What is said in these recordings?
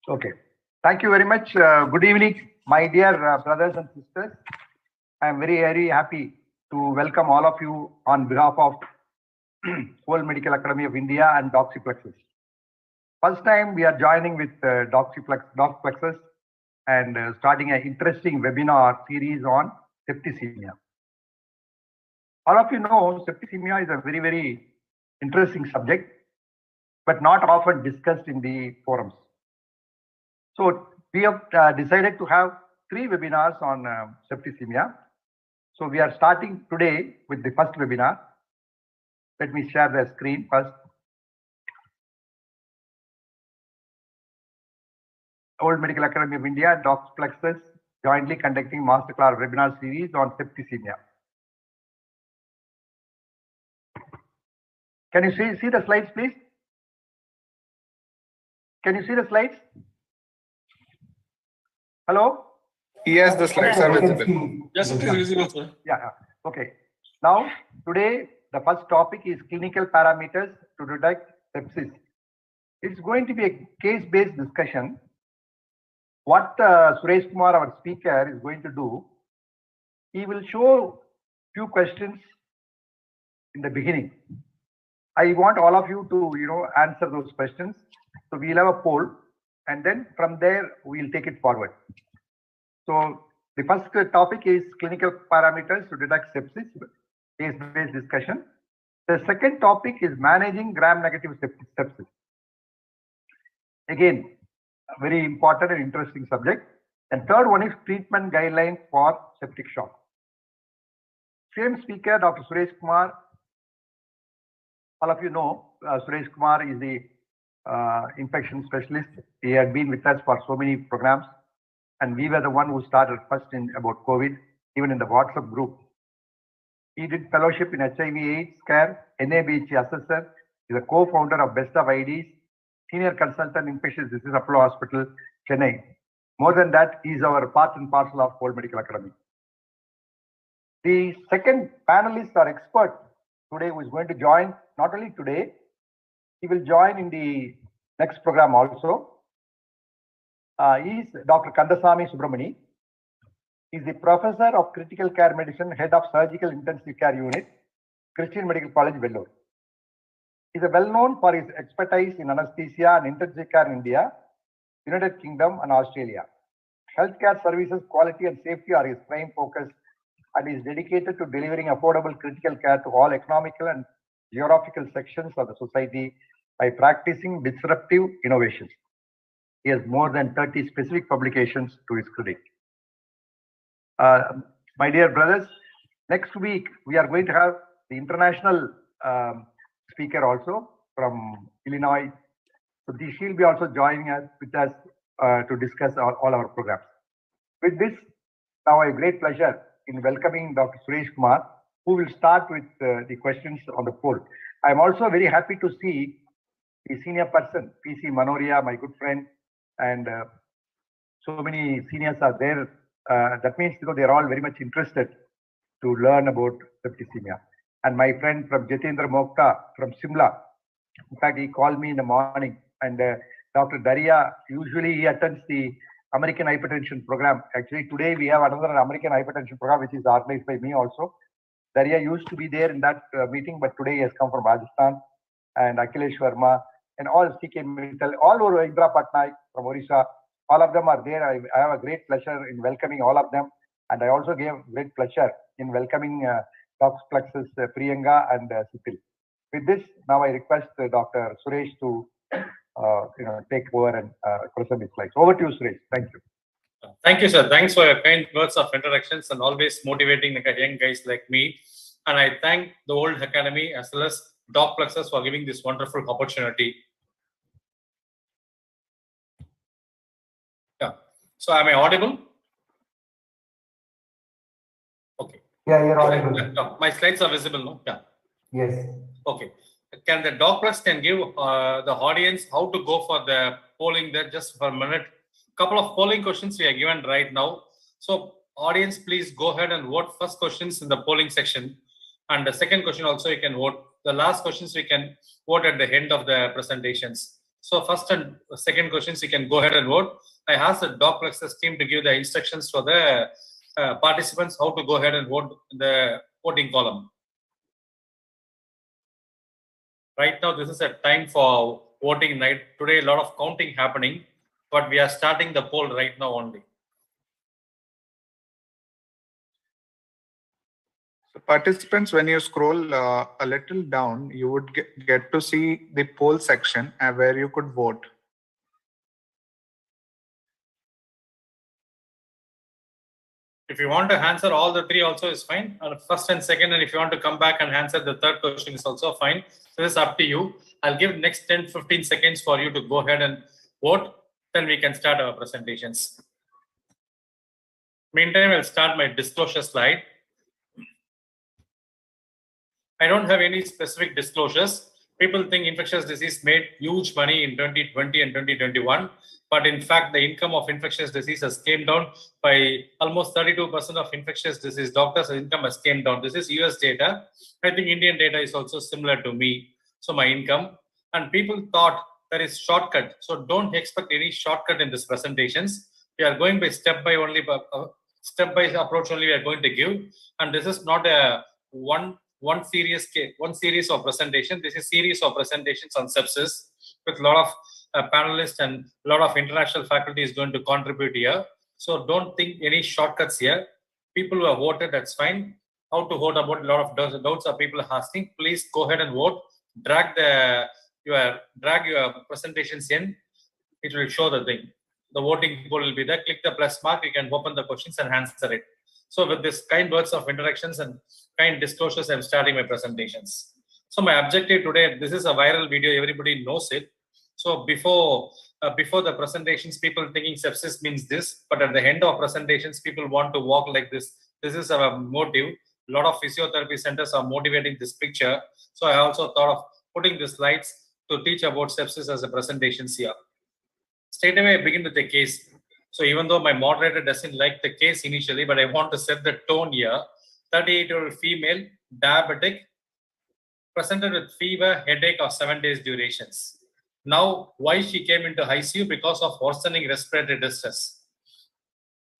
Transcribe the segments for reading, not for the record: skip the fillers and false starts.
Okay. Thank you very much. Good evening, my dear brothers and sisters. I am very, very happy to welcome all of you on behalf of World Medical Academy of India and Doxyplexus. First time we are joining with Doxyplexus and starting an interesting webinar series on septicemia. All of you know septicemia is a very, very interesting subject, but not often discussed in the forums. So we have decided to have 3 webinars on septicemia. So we are starting today with the first webinar. Let me share the screen first. World Medical Academy of India and Doxyplexus jointly conducting masterclass webinar series on septicemia. Can you see the slides, please? Can you see the slides? Hello? Yes, the slides are visible. Yes, it is visible, sir. Yeah. Okay. Now, today, the first topic is clinical parameters to detect sepsis. It's going to be a case-based discussion. What Suresh Kumar, our speaker, is going to do, he will show few questions in the beginning. I want all of you to, answer those questions. So we'll have a poll, and then from there we'll take it forward. So the first topic is clinical parameters to detect sepsis, case-based discussion. The second topic is managing gram-negative sepsis. Again, a very important and interesting subject. And third one is treatment guidelines for septic shock. Same speaker, Dr. Suresh Kumar. All of you know, Suresh Kumar is the infection specialist. He had been with us for so many programs. And we were the one who started first in about COVID, even in the WhatsApp group. He did fellowship in HIV/AIDS care, NABH assessor. He's a co-founder of Best of IDs, senior consultant infectious disease Apollo Hospital, Chennai. More than that, he's our part and parcel of World Medical Academy. The second panelist or expert today who is going to join, not only today, he will join in the next program also. He is Dr. Kandasamy Subramani. He is the professor of critical care medicine, head of surgical intensive care unit, Christian Medical College, Vellore. He is well known for his expertise in anesthesia and intensive care in India, United Kingdom, and Australia. Healthcare services, quality, and safety are his prime focus, and he is dedicated to delivering affordable critical care to all economical and geographical sections of the society by practicing disruptive innovations. He has more than 30 specific publications to his credit. My dear brothers, next week we are going to have the international speaker also from Illinois. So she will be also joining us with us to discuss all our programs. With this, now I have great pleasure in welcoming Dr. Suresh Kumar, who will start with the questions on the poll. I am also very happy to see the senior person, PC Manoria, my good friend, and so many seniors are there. That means they are all very much interested to learn about septicemia. And my friend from Jitendra Mokta from Simla, in fact, he called me in the morning. And Dr. Daria, usually he attends the American hypertension program. Actually, today we have another American hypertension program, which is organized by me also. Daria used to be there in that meeting, but today he has come from Rajasthan. And Akhilesh Verma and all CK Mittal, all over Indra Patnaik from Orissa. All of them are there. I have a great pleasure in welcoming all of them. And I also gave great pleasure in welcoming Doxyplexus, Priyanka, and Sitil. With this, now I request Dr. Suresh to take over and present the slides. Over to you, Suresh. Thank you. Thank you, sir. Thanks for your kind words of introductions and always motivating young guys like me. And I thank the World Academy as well as Doxyplexus for giving this wonderful opportunity. Yeah. So am I audible? Okay. Yeah, you're audible. My slides are visible, no? Yeah. Yes. Okay. Can the Doxyplexus can give the audience how to go for the polling there just for a minute? Couple of polling questions we are given right now. So audience, please go ahead and vote first questions in the polling section. And the second question also you can vote. The last questions we can vote at the end of the presentations. So first and second questions, you can go ahead and vote. I asked the Doc Plexus team to give the instructions for the participants how to go ahead and vote in the voting column. Right now, this is a time for voting night. Today, a lot of counting happening, but we are starting the poll right now only. So participants, when you scroll a little down, you would get to see the poll section where you could vote. If you want to answer all the three also is fine. First and second, and if you want to come back and answer the third question is also fine. So this is up to you. I'll give next 10-15 seconds for you to go ahead and vote. Then we can start our presentations. Meantime, I'll start my disclosure slide. I don't have any specific disclosures. People think infectious disease made huge money in 2020 and 2021, but in fact, the income of infectious disease has came down by almost 32% of infectious disease doctors' income has came down. This is US data. I think Indian data is also similar to me. So my income, and people thought there is shortcut. So don't expect any shortcut in this presentations. We are going by step by approach only we are going to give, and this is not a one series of presentation. This is series of presentations on sepsis with a lot of panelists and a lot of international faculty is going to contribute here. So don't think any shortcuts here. People who have voted, that's fine. How to vote about a lot of doubts are people asking. Please go ahead and vote. Drag your presentations in. It will show the thing. The voting poll will be there. Click the plus mark. You can open the questions and answer it. So with this kind words of introductions and kind disclosures, I'm starting my presentations. So my objective today, this is a viral video, everybody knows it. So before the presentations, people thinking sepsis means this, but at the end of presentations, people want to walk like this. This is our motive. A lot of physiotherapy centers are motivating this picture. So I also thought of putting the slides to teach about sepsis as a presentation here. Straight away, I begin with the case. So even though my moderator doesn't like the case initially, but I want to set the tone here. 38-year-old female, diabetic, presented with fever, headache of 7 days durations. Now, why she came into ICU? Because of worsening respiratory distress.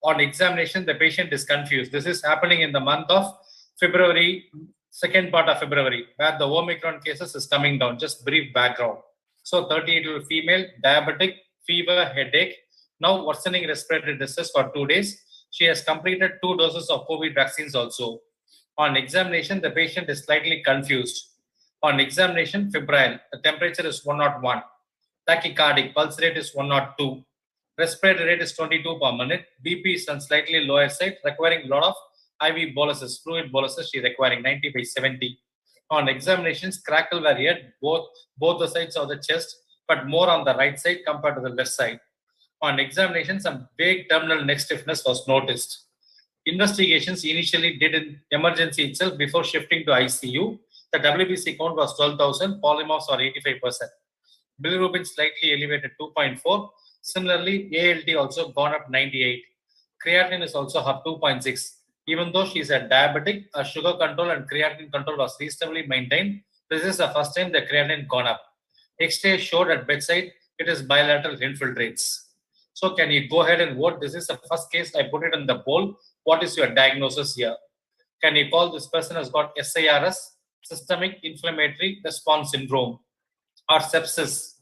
On examination, the patient is confused. This is happening in the month of February, second part of February, where the Omicron cases is coming down. Just brief background. So 38-year-old female, diabetic, fever, headache, now worsening respiratory distress for 2 days. She has completed 2 doses of COVID vaccines also. On examination, the patient is slightly confused. On examination, febrile, the temperature is 101. Tachycardic, pulse rate is 102. Respiratory rate is 22 per minute. BP is on slightly lower side, requiring a lot of IV boluses, fluid boluses. She requiring 90/70. On examinations, crackle were here, both the sides of the chest, but more on the right side compared to the left side. On examination, some vague terminal neck stiffness was noticed. Investigations initially did in emergency itself before shifting to ICU. The WBC count was 12,000, polymorphs are 85%. Bilirubin slightly elevated 2.4. Similarly, ALT also gone up 98. Creatinine is also up 2.6. Even though she is a diabetic, her sugar control and creatinine control was reasonably maintained. This is the first time the creatinine gone up. X-ray showed at bedside it is bilateral infiltrates. So can you go ahead and vote? This is the first case. I put it in the poll. What is your diagnosis here? Can you call this person has got SIRS, systemic inflammatory response syndrome, or sepsis,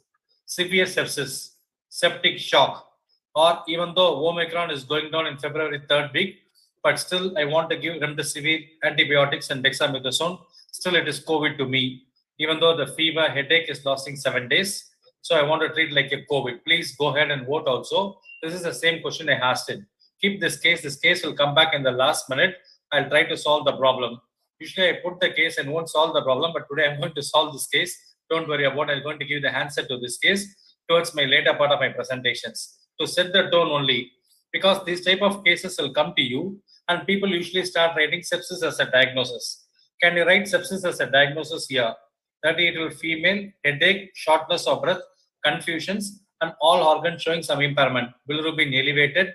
severe sepsis, septic shock, or even though Omicron is going down in February 3rd week, but still I want to give remdesivir, antibiotics and dexamethasone. Still it is COVID to me, even though the fever, headache is lasting 7 days. So I want to treat like a COVID. Please go ahead and vote also. This is the same question I asked it. Keep this case. This case will come back in the last minute. I'll try to solve the problem. Usually I put the case and won't solve the problem, but today I'm going to solve this case. Don't worry about it. I'm going to give the answer to this case towards my later part of my presentations. To set the tone only, because these type of cases will come to you and people usually start writing sepsis as a diagnosis. Can you write sepsis as a diagnosis here? 38-year-old female, headache, shortness of breath, confusions, and all organs showing some impairment. Bilirubin elevated,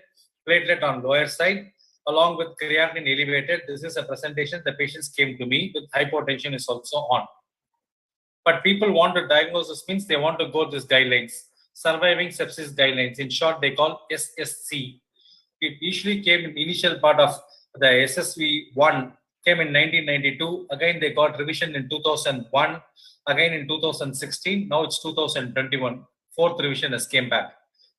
platelet on lower side, along with creatinine elevated. This is a presentation. The patients came to me with hypotension is also on. But people want to diagnose this means they want to go these guidelines, surviving sepsis guidelines. In short, they call SSC. It usually came in the initial part of the SSV1 came in 1992. Again, they got revision in 2001. Again in 2016. Now it's 2021. Fourth revision has came back.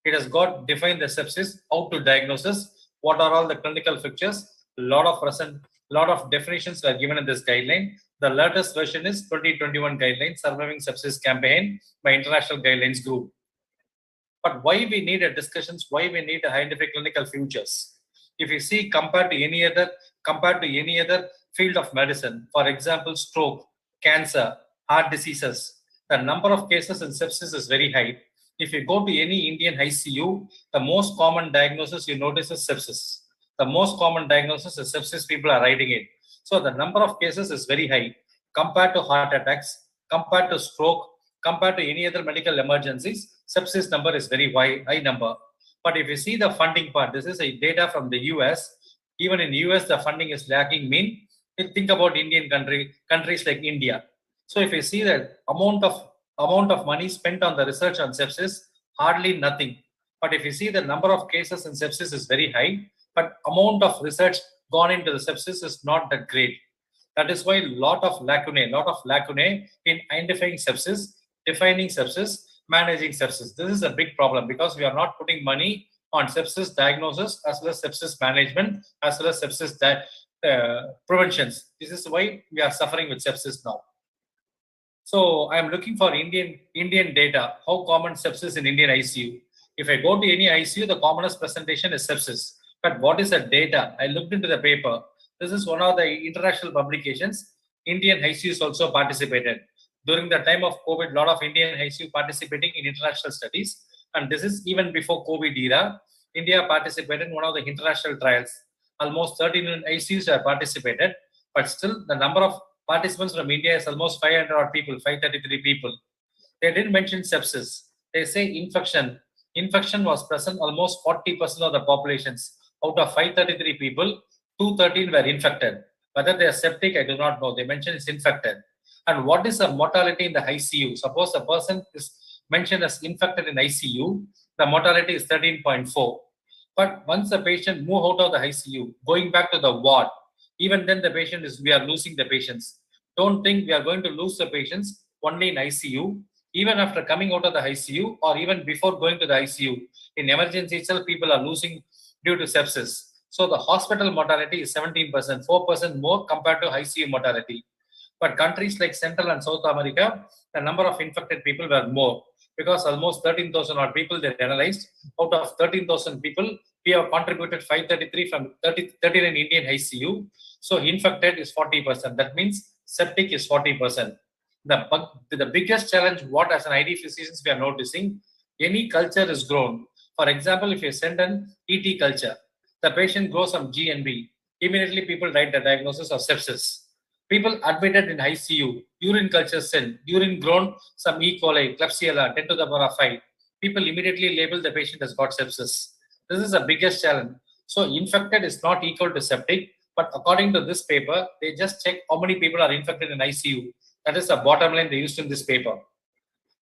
It has got defined the sepsis, how to diagnosis, what are all the clinical features. Lot of definitions were given in this guideline. The latest version is 2021 guideline, surviving sepsis campaign by international guidelines group. But why we need a discussions, why we need to identify clinical futures? If you see compared to any other field of medicine, for example, stroke, cancer, heart diseases, the number of cases in sepsis is very high. If you go to any Indian ICU, the most common diagnosis you notice is sepsis. The most common diagnosis is sepsis people are writing it. So the number of cases is very high compared to heart attacks, compared to stroke, compared to any other medical emergencies. Sepsis number is very high number. But if you see the funding part, this is a data from the US. Even in US, the funding is lacking. Think about Indian countries like India. So if you see the amount of money spent on the research on sepsis, hardly nothing. But if you see the number of cases in sepsis is very high, but amount of research gone into the sepsis is not that great. That is why lot of lacunae in identifying sepsis, defining sepsis, managing sepsis. This is a big problem because we are not putting money on sepsis diagnosis as well as sepsis management as well as sepsis preventions. This is why we are suffering with sepsis now. So I am looking for Indian data. How common sepsis in Indian ICU? If I go to any ICU, the commonest presentation is sepsis. But what is the data? I looked into the paper. This is one of the international publications. Indian ICUs also participated. During the time of COVID, a lot of Indian ICU participating in international studies. And this is even before COVID era. India participated in one of the international trials. Almost 13 ICUs have participated. But still, the number of participants from India is almost 500 odd people, 533 people. They didn't mention sepsis. They say infection. Infection was present almost 40% of the populations. Out of 533 people, 213 were infected. Whether they are septic, I do not know. They mentioned it's infected. And what is the mortality in the ICU? Suppose a person is mentioned as infected in ICU, the mortality is 13.4. But once the patient move out of the ICU, going back to the ward, even then we are losing the patients. Don't think we are going to lose the patients only in ICU. Even after coming out of the ICU or even before going to the ICU, in emergency itself, people are losing due to sepsis. So the hospital mortality is 17%, 4% more compared to ICU mortality. But countries like Central and South America, the number of infected people were more because almost 13,000 odd people they analyzed. Out of 13,000 people, we have contributed 533 from 39 Indian ICU. So infected is 40%. That means septic is 40%. The biggest challenge, what as an ID physicians we are noticing, any culture is grown. For example, if you send an ET culture, the patient grows some GNB. Immediately people write the diagnosis of sepsis. People admitted in ICU, urine culture sent, urine grown, some E. coli, Klebsiella, 10 to the power of 5. People immediately label the patient as got sepsis. This is the biggest challenge. So infected is not equal to septic, but according to this paper, they just check how many people are infected in ICU. That is the bottom line they used in this paper.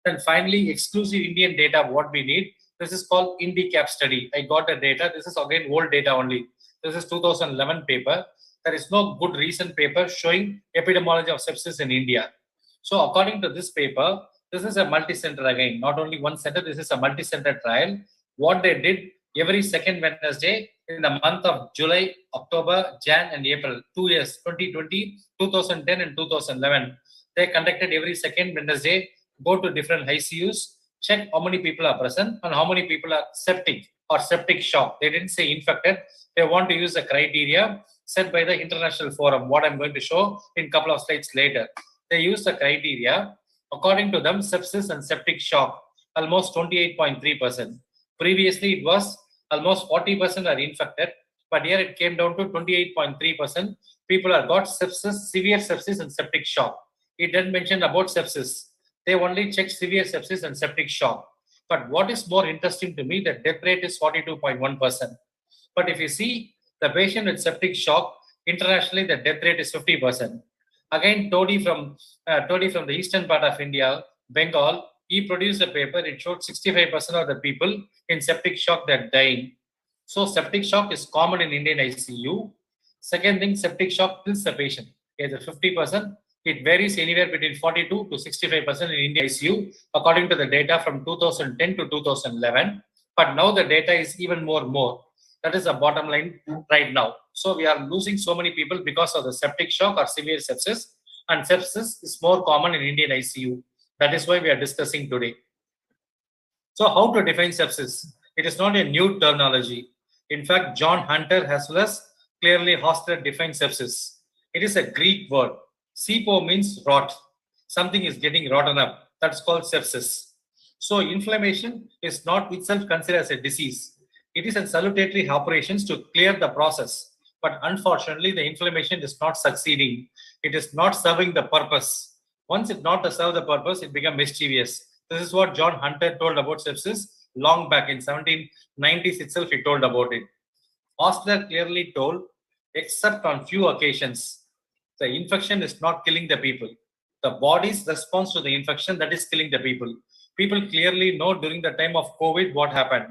Then finally, exclusive Indian data, what we need. This is called INDICAP study. I got the data. This is again old data only. This is 2011 paper. There is no good recent paper showing epidemiology of sepsis in India. So according to this paper, this is a multi-center again, not only one center, this is a multi-center trial. What they did, every second Wednesday in the month of July, October, Jan and April, 2 years, 2020, 2010 and 2011, they conducted every second Wednesday, go to different ICUs, check how many people are present and how many people are septic or septic shock. They didn't say infected. They want to use the criteria set by the international forum, what I'm going to show in a couple of slides later. They use the criteria. According to them, sepsis and septic shock, almost 28.3%. Previously, it was almost 40% are infected, but here it came down to 28.3%. People have got sepsis, severe sepsis and septic shock. It didn't mention about sepsis. They only checked severe sepsis and septic shock. But what is more interesting to me, the death rate is 42.1%. But if you see the patient with septic shock, internationally the death rate is 50%. Again, Todi from the eastern part of India, Bengal, he produced a paper. It showed 65% of the people in septic shock that dying. So septic shock is common in Indian ICU. Second thing, septic shock kills the patient. Either 50%. It varies anywhere between 42 to 65% in Indian ICU, according to the data from 2010 to 2011. But now the data is even more. That is the bottom line right now. So we are losing so many people because of the septic shock or severe sepsis, and sepsis is more common in Indian ICU. That is why we are discussing today. So how to define sepsis? It is not a new terminology. In fact, John Hunter as well as clearly Hostler defined sepsis. It is a Greek word. Sepo means rot. Something is getting rotten up. That's called sepsis. So inflammation is not itself considered as a disease. It is a salutary operations to clear the process. But unfortunately, the inflammation is not succeeding. It is not serving the purpose. Once it not serve the purpose, it becomes mischievous. This is what John Hunter told about sepsis long back in 1790s itself. He told about it. Ostler clearly told, except on few occasions, the infection is not killing the people. The body's response to the infection that is killing the people. People clearly know during the time of COVID what happened.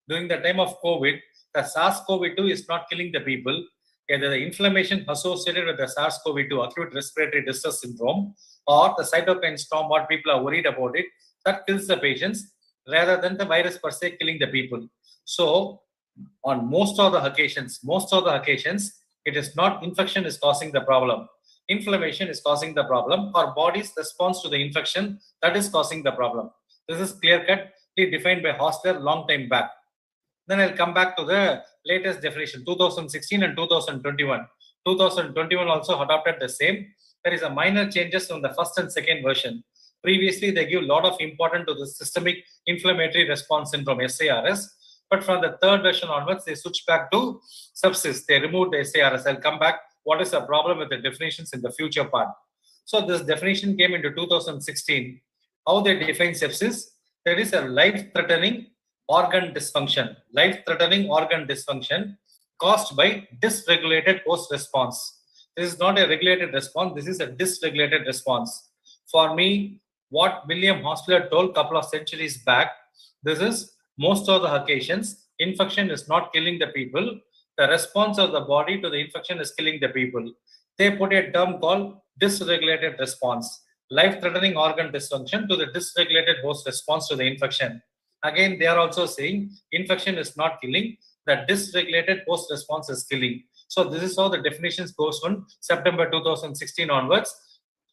During the time of COVID, the SARS-CoV-2 is not killing the people. Either the inflammation associated with the SARS-CoV-2 acute respiratory distress syndrome or the cytokine storm, what people are worried about it, that kills the patients rather than the virus per se killing the people. So on most of the occasions, it is not infection is causing the problem. Inflammation is causing the problem. Our body's response to the infection that is causing the problem. This is clear-cutly defined by Hostler long time back. Then I'll come back to the latest definition, 2016 and 2021. 2021 also adopted the same. There is a minor changes from the first and second version. Previously, they give a lot of importance to the systemic inflammatory response syndrome, SIRS. But from the third version onwards, they switched back to sepsis. They removed the SIRS. I'll come back. What is the problem with the definitions in the future part? So this definition came into 2016. How they define sepsis? There is a life-threatening organ dysfunction. Life-threatening organ dysfunction caused by dysregulated host response. This is not a regulated response. This is a dysregulated response. For me, what William Hostler told a couple of centuries back, this is most of the occasions, infection is not killing the people. The response of the body to the infection is killing the people. They put a term called dysregulated response. Life-threatening organ dysfunction to the dysregulated host response to the infection. Again, they are also saying infection is not killing, the dysregulated host response is killing. So this is how the definitions goes from September 2016 onwards.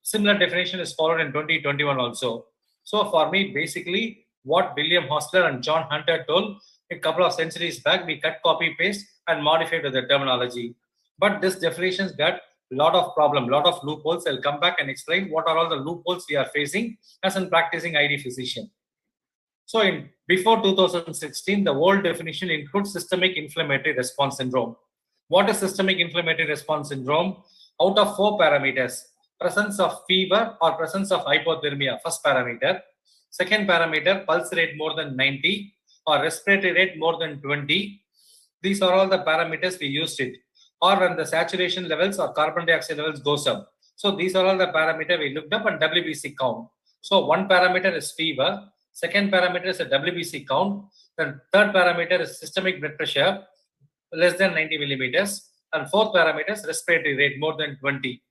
Similar definition is followed in 2021 also. So for me, basically, what William Hostler and John Hunter told a couple of centuries back, we cut, copy, paste, and modify to the terminology. But this definitions got a lot of problem, lot of loopholes. I'll come back and explain what are all the loopholes we are facing as a practicing ID physician. So before 2016, the old definition includes systemic inflammatory response syndrome. What is systemic inflammatory response syndrome? Out of 4 parameters, presence of fever or presence of hypothermia, first parameter. Second parameter, pulse rate more than 90 or respiratory rate more than 20. These are all the parameters we used it. Or when the saturation levels or carbon dioxide levels goes up. So these are all the parameters we looked up, and WBC count. So one parameter is fever. Second parameter is a WBC count. Then third parameter is systemic blood pressure less than 90 millimeters. And fourth parameter is respiratory rate more than 20.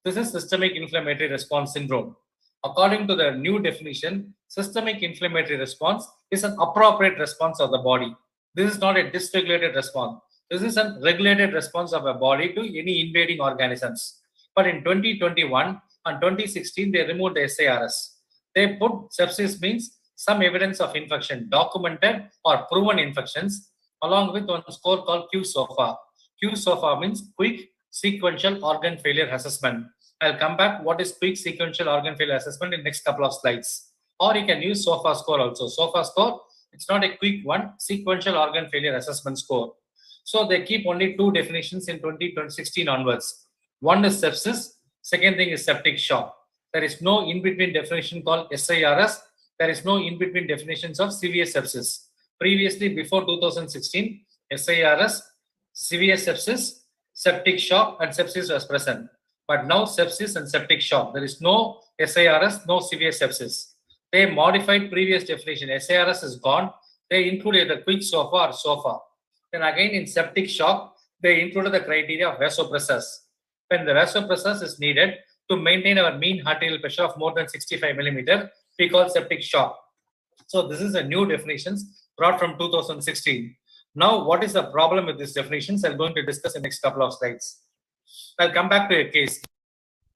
This is systemic inflammatory response syndrome. According to the new definition, systemic inflammatory response is an appropriate response of the body. This is not a dysregulated response. This is a regulated response of a body to any invading organisms. But in 2021 and 2016, they removed the SIRS. They put sepsis means some evidence of infection, documented or proven infections, along with one score called QSOFA. QSOFA means quick sequential organ failure assessment. I'll come back what is quick sequential organ failure assessment in next couple of slides. Or you can use SOFA score also. SOFA score, it's not a quick one, sequential organ failure assessment score. So they keep only 2 definitions in 2016 onwards. One is sepsis, second thing is septic shock. There is no in-between definition called SIRS. There is no in-between definitions of severe sepsis. Previously, before 2016, SIRS, severe sepsis, septic shock, and sepsis was present. But now sepsis and septic shock. There is no SIRS, no severe sepsis. They modified previous definition. SIRS is gone. They included the quick SOFA or SOFA. Then again in septic shock, they included the criteria of vasopressors. When the vasopressors is needed to maintain our mean arterial pressure of more than 65 millimeter, we call septic shock. So this is a new definitions brought from 2016. Now, what is the problem with these definitions? I'm going to discuss in the next couple of slides. I'll come back to a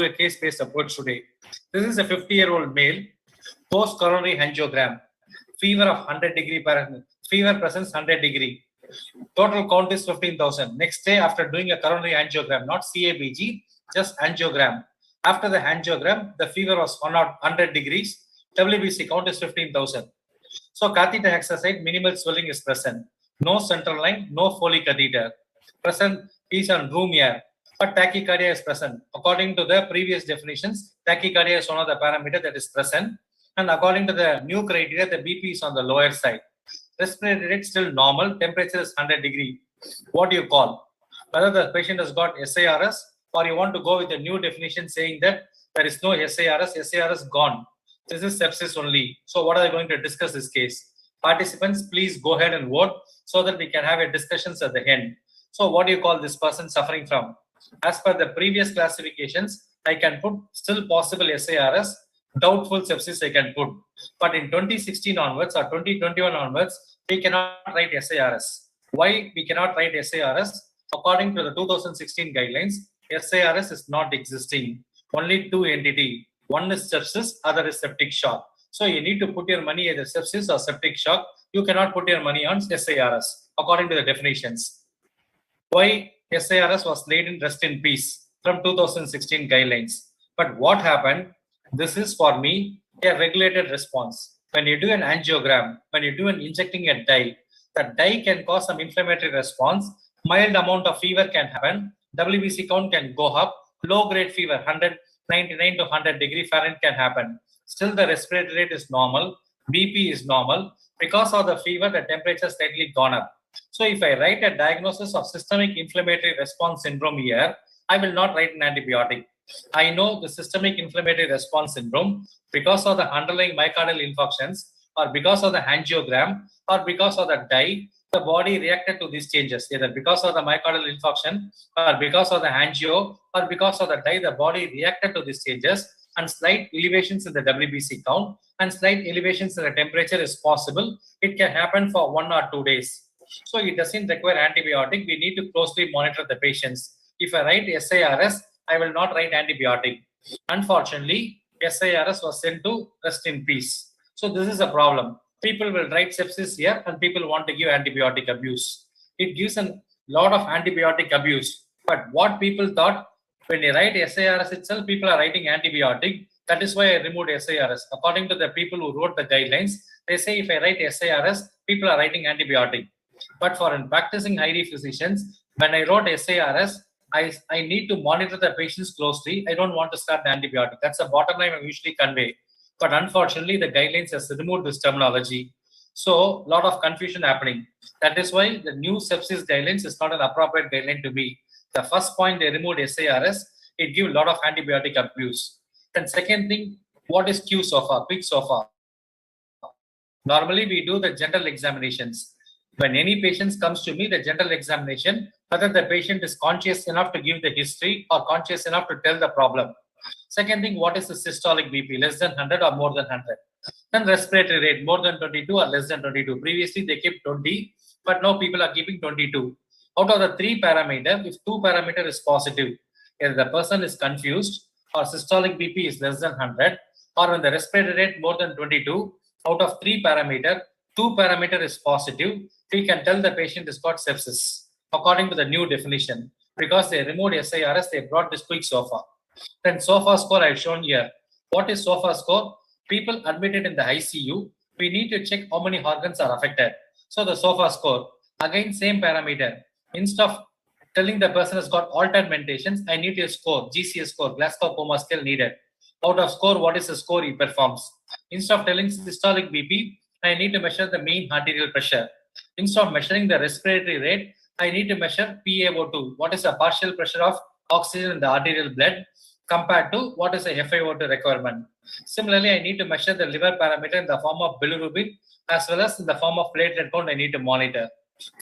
case-based approach today. This is a 50-year-old male, post-coronary angiogram, fever of 100 degree fever presence 100 degree. Total count is 15,000. Next day, after doing a coronary angiogram, not CABG, just angiogram. After the angiogram, the fever was 100 degrees. WBC count is 15,000. So catheter exercise, minimal swelling is present. No central line, no Foley catheter. Present is on room air, but tachycardia is present. According to the previous definitions, tachycardia is one of the parameters that is present. And according to the new criteria, the BP is on the lower side. Respiratory rate still normal, temperature is 100 degree. What do you call? Whether the patient has got SIRS or you want to go with a new definition saying that there is no SIRS gone. This is sepsis only. So what are we going to discuss this case? Participants, please go ahead and vote so that we can have a discussions at the end. So what do you call this person suffering from? As per the previous classifications, I can put still possible SIRS, doubtful sepsis I can put. But in 2016 onwards or 2021 onwards, we cannot write SIRS. Why we cannot write SIRS? According to the 2016 guidelines, SIRS is not existing. Only two entities. One is sepsis, other is septic shock. So you need to put your money either sepsis or septic shock. You cannot put your money on SIRS according to the definitions. Why SIRS was laid in rest in peace from 2016 guidelines. But what happened? This is for me a regulated response. When you do an angiogram, when you do an injecting a dye, the dye can cause some inflammatory response. Mild amount of fever can happen. WBC count can go up. Low grade fever, 199 to 100 degree Fahrenheit can happen. Still the respiratory rate is normal. BP is normal. Because of the fever, the temperature slightly gone up. So if I write a diagnosis of systemic inflammatory response syndrome here, I will not write an antibiotic. I know the systemic inflammatory response syndrome because of the underlying myocardial infarctions or because of the angiogram or because of the dye, the body reacted to these changes, either because of the myocardial infarction or because of the angio or because of the dye, the body reacted to these changes, and slight elevations in the WBC count and slight elevations in the temperature is possible. It can happen for 1 or 2 days. So it doesn't require antibiotic. We need to closely monitor the patients. If I write SIRS, I will not write antibiotic. Unfortunately, SIRS was sent to rest in peace. So this is a problem. People will write sepsis here and people want to give antibiotic abuse. It gives a lot of antibiotic abuse. But what people thought, when they write SIRS itself, people are writing antibiotic. That is why I removed SIRS. According to the people who wrote the guidelines, they say if I write SIRS, people are writing antibiotic. But for practicing ID physicians, when I wrote SIRS, I need to monitor the patients closely. I don't want to start the antibiotic. That's the bottom line I usually convey. But unfortunately, the guidelines has removed this terminology. So a lot of confusion happening. That is why the new sepsis guidelines is not an appropriate guideline to me. The first point they removed SIRS, it gives a lot of antibiotic abuse. Then second thing, what is Q SOFA, quick SOFA? Normally we do the general examinations. When any patient comes to me, the general examination, whether the patient is conscious enough to give the history or conscious enough to tell the problem. Second thing, what is the systolic BP, less than 100 or more than 100? Then respiratory rate, more than 22 or less than 22. Previously, they kept 20, but now people are keeping 22. Out of the 3 parameters, if 2 parameter is positive, if the person is confused or systolic BP is less than 100, or when the respiratory rate more than 22, out of 3 parameter, 2 parameter is positive, we can tell the patient has got sepsis according to the new definition. Because they removed SIRS, they brought this quick SOFA. Then SOFA score I've shown here. What is SOFA score? People admitted in the ICU, we need to check how many organs are affected. So the SOFA score, again same parameter. Instead of telling the person has got altered mentations, I need a score, GCS score, Glasgow Coma Scale needed. Out of score, what is the score he performs? Instead of telling systolic BP, I need to measure the mean arterial pressure. Instead of measuring the respiratory rate, I need to measure PaO2. What is the partial pressure of oxygen in the arterial blood compared to what is the FiO2 requirement. Similarly, I need to measure the liver parameter in the form of bilirubin as well as in the form of platelet count I need to monitor.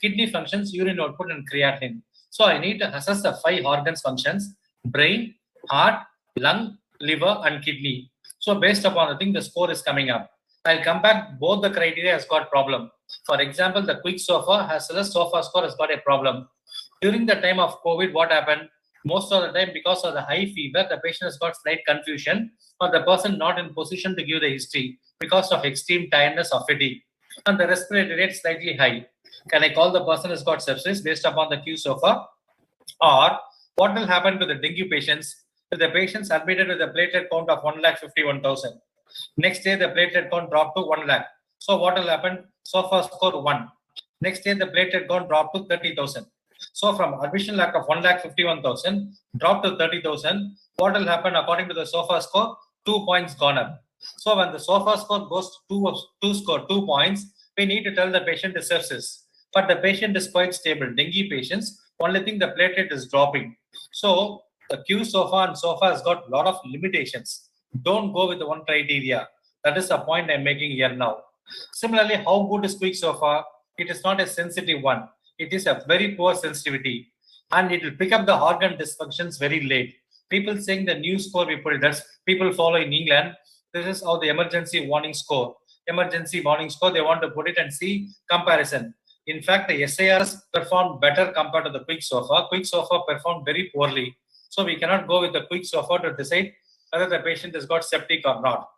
Kidney functions, urine output and creatinine. So I need to assess the 5 organs functions: brain, heart, lung, liver and kidney. So based upon the thing, the score is coming up. I'll come back, both the criteria has got problem. For example, the quick SOFA as well as SOFA score has got a problem. During the time of COVID, what happened? Most of the time, because of the high fever, the patient has got slight confusion or the person not in position to give the history because of extreme tiredness or fatigue. And the respiratory rate slightly high. Can I call the person has got sepsis based upon the Q SOFA? Or what will happen to the dengue patients if the patients admitted with a platelet count of 1,51,000? Next day, the platelet count dropped to 1 lakh. So what will happen? SOFA score 1. Next day, the platelet count dropped to 30,000. So from admission lakh of 1,51,000 dropped to 30,000, what will happen according to the SOFA score? 2 points gone up. So when the SOFA score goes to 2 points, we need to tell the patient is sepsis. But the patient is quite stable. Dengue patients, only thing the platelet is dropping. So the Q SOFA and SOFA has got a lot of limitations. Don't go with the one criteria. That is the point I'm making here now. Similarly, how good is quick SOFA? It is not a sensitive one. It is a very poor sensitivity and it will pick up the organ dysfunctions very late. People saying the new score we put it, that's people follow in England. This is how the emergency warning score. Emergency warning score, they want to put it and see comparison. In fact, the SIRS performed better compared to the quick SOFA. Quick SOFA performed very poorly. So we cannot go with the quick SOFA to decide whether the patient has got septic or not.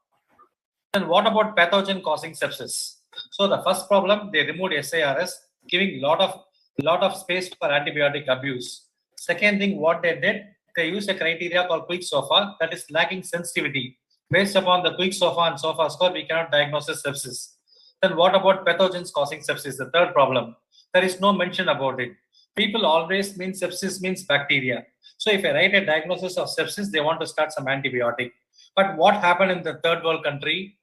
And what about pathogen causing sepsis? So the first problem, they removed SIRS, giving lot of space for antibiotic abuse. Second thing, what they did, they used a criteria called quick SOFA that is lacking sensitivity. Based upon the quick SOFA and SOFA score, we cannot diagnose sepsis. Then what about pathogens causing sepsis? The third problem, there is no mention about it. People always mean sepsis means bacteria. So if I write a diagnosis of sepsis, they want to start some antibiotic. But what happened in the third world country?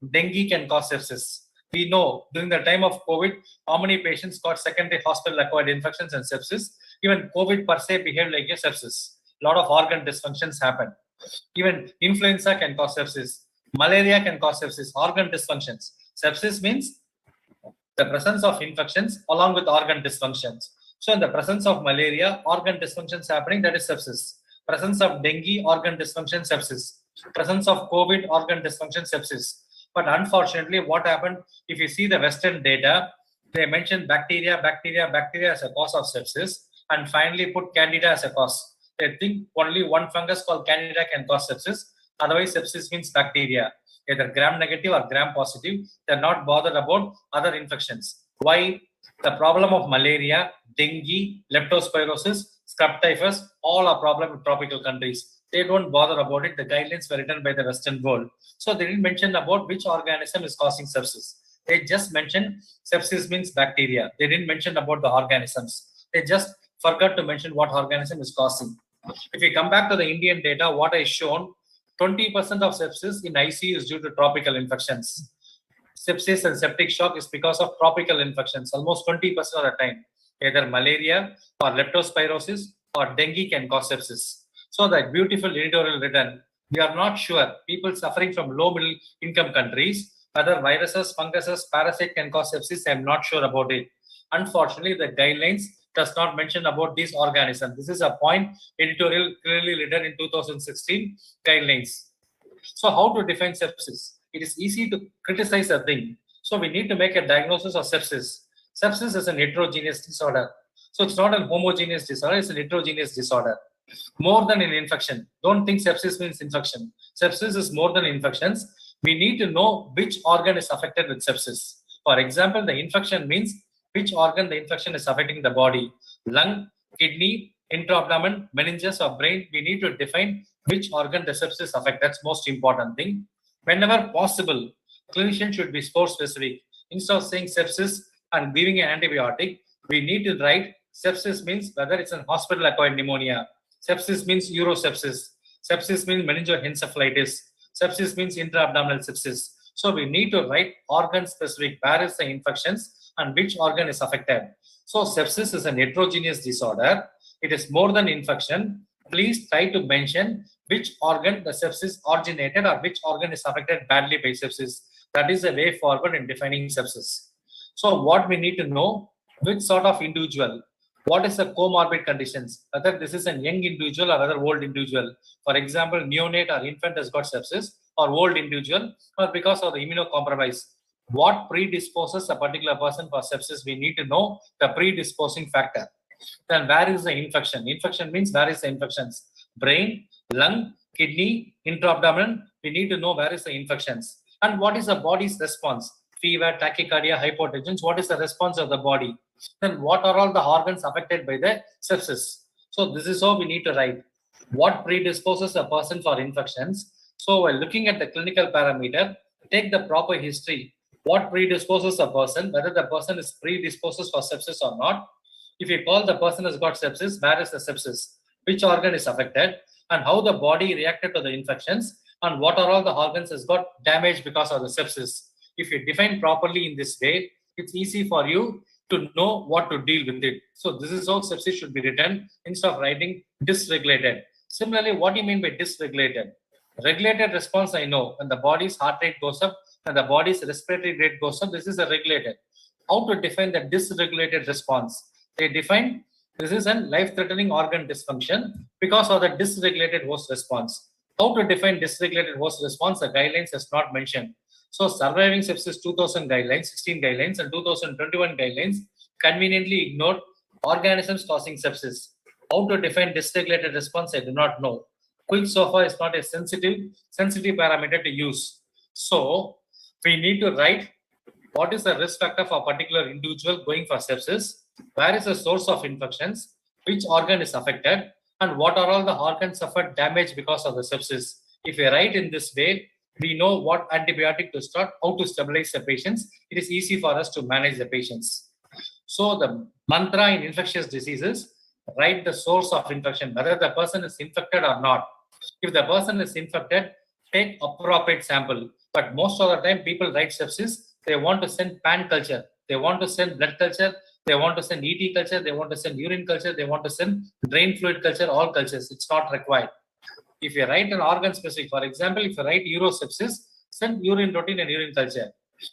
Dengue can cause sepsis. We know during the time of COVID, how many patients got secondary hospital-acquired infections and sepsis. Even COVID per se behaved like a sepsis. A lot of organ dysfunctions happen. Even influenza can cause sepsis. Malaria can cause sepsis, organ dysfunctions. Sepsis means the presence of infections along with organ dysfunctions. So in the presence of malaria, organ dysfunctions happening, that is sepsis. Presence of dengue, organ dysfunction, sepsis. Presence of COVID, organ dysfunction, sepsis. But unfortunately, what happened, if you see the Western data, they mentioned bacteria as a cause of sepsis, and finally put candida as a cause. They think only one fungus called candida can cause sepsis. Otherwise, sepsis means bacteria, either gram-negative or gram-positive. They're not bothered about other infections. Why? The problem of malaria, dengue, leptospirosis, scrub typhus, all are problem in tropical countries. They don't bother about it. The guidelines were written by the Western world. So they didn't mention about which organism is causing sepsis. They just mentioned sepsis means bacteria. They didn't mention about the organisms. They just forgot to mention what organism is causing. If we come back to the Indian data, what I shown, 20% of sepsis in ICU is due to tropical infections. Sepsis and septic shock is because of tropical infections. Almost 20% of the time, either malaria or leptospirosis or dengue can cause sepsis. So that beautiful editorial written, we are not sure people suffering from low middle income countries, whether viruses, funguses, parasite can cause sepsis. I am not sure about it. Unfortunately, the guidelines does not mention about these organisms. This is a point editorial clearly written in 2016 guidelines. So how to define sepsis? It is easy to criticize a thing. So we need to make a diagnosis of sepsis. Sepsis is an heterogeneous disorder. So it's not a homogeneous disorder, it's an heterogeneous disorder. More than an infection. Don't think sepsis means infection. Sepsis is more than infections. We need to know which organ is affected with sepsis. For example, the infection means which organ the infection is affecting the body. Lung, kidney, intra-abdomen, meninges or brain. We need to define which organ the sepsis affects. That's most important thing. Whenever possible, clinician should be sport specific. Instead of saying sepsis and giving an antibiotic, we need to write sepsis means whether it's an hospital-acquired pneumonia. Sepsis means urosepsis. Sepsis means meningoencephalitis. Sepsis means intra-abdominal sepsis. So we need to write organ specific, where is the infections and which organ is affected. So sepsis is an heterogeneous disorder. It is more than infection. please try to mention which organ the sepsis originated or which organ is affected badly by sepsis. That is the way forward in defining sepsis. So what we need to know, which sort of individual, what is the comorbid conditions, whether this is a young individual or other old individual. For example, neonate or infant has got sepsis, or old individual, or because of the immunocompromise. What predisposes a particular person for sepsis? We need to know the predisposing factor. Then where is the infection? Infection means where is the infections? Brain, lung, kidney, intra-abdominal. We need to know where is the infections. And what is the body's response? Fever, tachycardia, hypotension. What is the response of the body? Then what are all the organs affected by the sepsis? So this is how we need to write. What predisposes a person for infections? So while looking at the clinical parameter, take the proper history. What predisposes a person, whether the person is predisposes for sepsis or not. If you call the person has got sepsis, where is the sepsis? Which organ is affected? And how the body reacted to the infections? And what are all the organs has got damaged because of the sepsis? If you define properly in this way, it's easy for you to know what to deal with it. So this is how sepsis should be written instead of writing dysregulated. Similarly, what do you mean by dysregulated? Regulated response, I know. When the body's heart rate goes up and the body's respiratory rate goes up, this is a regulated. How to define the dysregulated response? They define this is a life-threatening organ dysfunction because of the dysregulated host response. How to define dysregulated host response? The guidelines has not mentioned. So surviving sepsis 2000 guidelines, 16 guidelines and 2021 guidelines conveniently ignored organisms causing sepsis. How to define dysregulated response? I do not know. Quick SOFA is not a sensitive parameter to use. So we need to write what is the risk factor for a particular individual going for sepsis, where is the source of infections, which organ is affected, and what are all the organs suffered damage because of the sepsis. If we write in this way, we know what antibiotic to start, how to stabilize the patients. It is easy for us to manage the patients. So the mantra in infectious diseases, write the source of infection, whether the person is infected or not. If the person is infected, take appropriate sample. But most of the time, people write sepsis, they want to send pan culture, they want to send blood culture, they want to send ET culture, they want to send urine culture, they want to send drain fluid culture, all cultures. It's not required. If you write an organ specific, for example, if you write urosepsis, send urine routine and urine culture.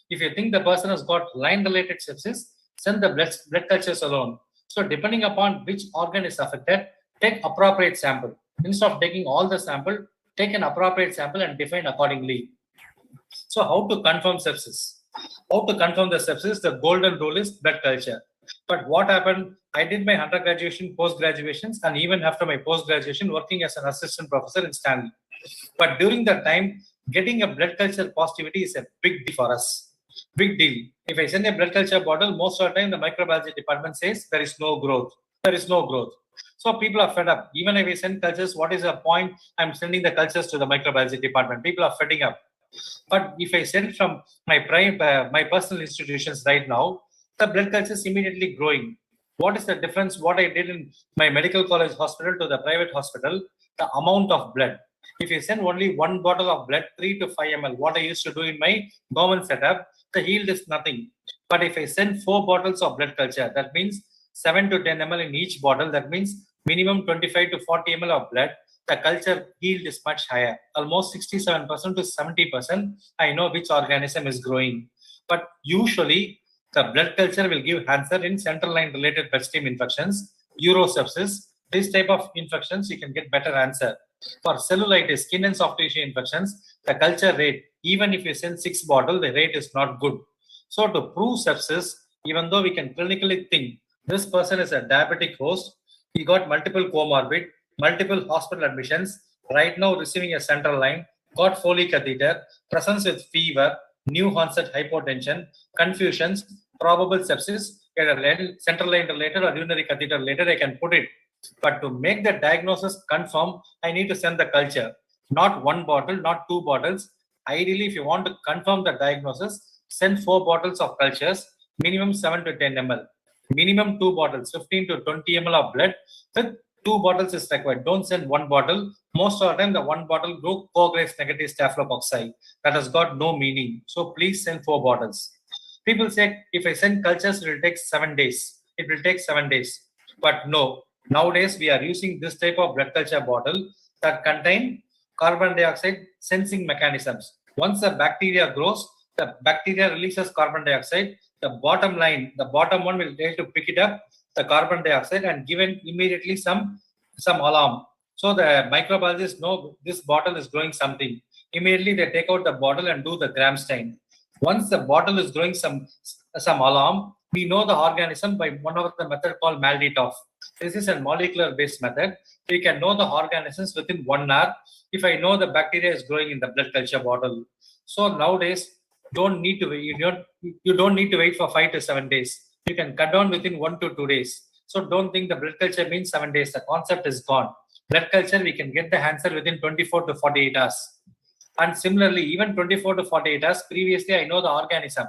If you think the person has got line-related sepsis, send the blood cultures alone. So depending upon which organ is affected, take appropriate sample. Instead of taking all the sample, take an appropriate sample and define accordingly. So how to confirm sepsis? How to confirm the sepsis? The golden rule is blood culture. But what happened? I did my undergraduation, post-graduations, and even after my post-graduation, working as an assistant professor in Stanley. But during that time, getting a blood culture positivity is a big deal for us. Big deal. If I send a blood culture bottle, most of the time the microbiology department says there is no growth. There is no growth. So people are fed up. Even if I send cultures, what is the point? I'm sending the cultures to the microbiology department. People are fed up. But if I send from my personal institutions right now, the blood culture is immediately growing. What is the difference? What I did in my medical college hospital to the private hospital, the amount of blood. If you send only one bottle of blood, 3 to 5 ml, what I used to do in my government setup, the yield is nothing. But if I send 4 bottles of blood culture, that means 7 to 10 ml in each bottle, that means minimum 25 to 40 ml of blood, the culture yield is much higher, almost 67% to 70%. I know which organism is growing. But usually, the blood culture will give answer in central line related bloodstream infections, urosepsis, this type of infections, you can get better answer. For cellulitis, skin and soft tissue infections, the culture rate, even if you send 6 bottles, the rate is not good. So to prove sepsis, even though we can clinically think this person is a diabetic host, he got multiple comorbid, multiple hospital admissions, right now receiving a central line, got Foley catheter, presence with fever, new onset hypotension, confusions, probable sepsis, either central line related or urinary catheter related, I can put it. But to make the diagnosis confirm, I need to send the culture. Not 1 bottle, not 2 bottles. Ideally, if you want to confirm the diagnosis, send 4 bottles of cultures, minimum 7 to 10 ml. Minimum 2 bottles, 15 to 20 ml of blood. With 2 bottles is required. Don't send 1 bottle. Most of the time, the 1 bottle go coagulates negative staphylococcus. That has got no meaning. So please send 4 bottles. People say, if I send cultures, it will take 7 days. It will take 7 days. But no, Nowadays, we are using this type of blood culture bottle that contain carbon dioxide sensing mechanisms. Once the bacteria grows, the bacteria releases carbon dioxide. The bottom line, the bottom one will be able to pick it up, the carbon dioxide, and given immediately some alarm. So the microbiologists know this bottle is growing something. Immediately they take out the bottle and do the gram stain. Once the bottle is growing some alarm, we know the organism by one of the method called MALDI-TOF. This is a molecular based method. We can know the organisms within 1 hour if I know the bacteria is growing in the blood culture bottle. So nowadays, don't need to wait. You don't need to wait for 5 to 7 days. You can cut down within 1 to 2 days. So don't think the blood culture means 7 days. The concept is gone. Blood culture, we can get the answer within 24 to 48 hours. And similarly, even 24 to 48 hours, previously I know the organism.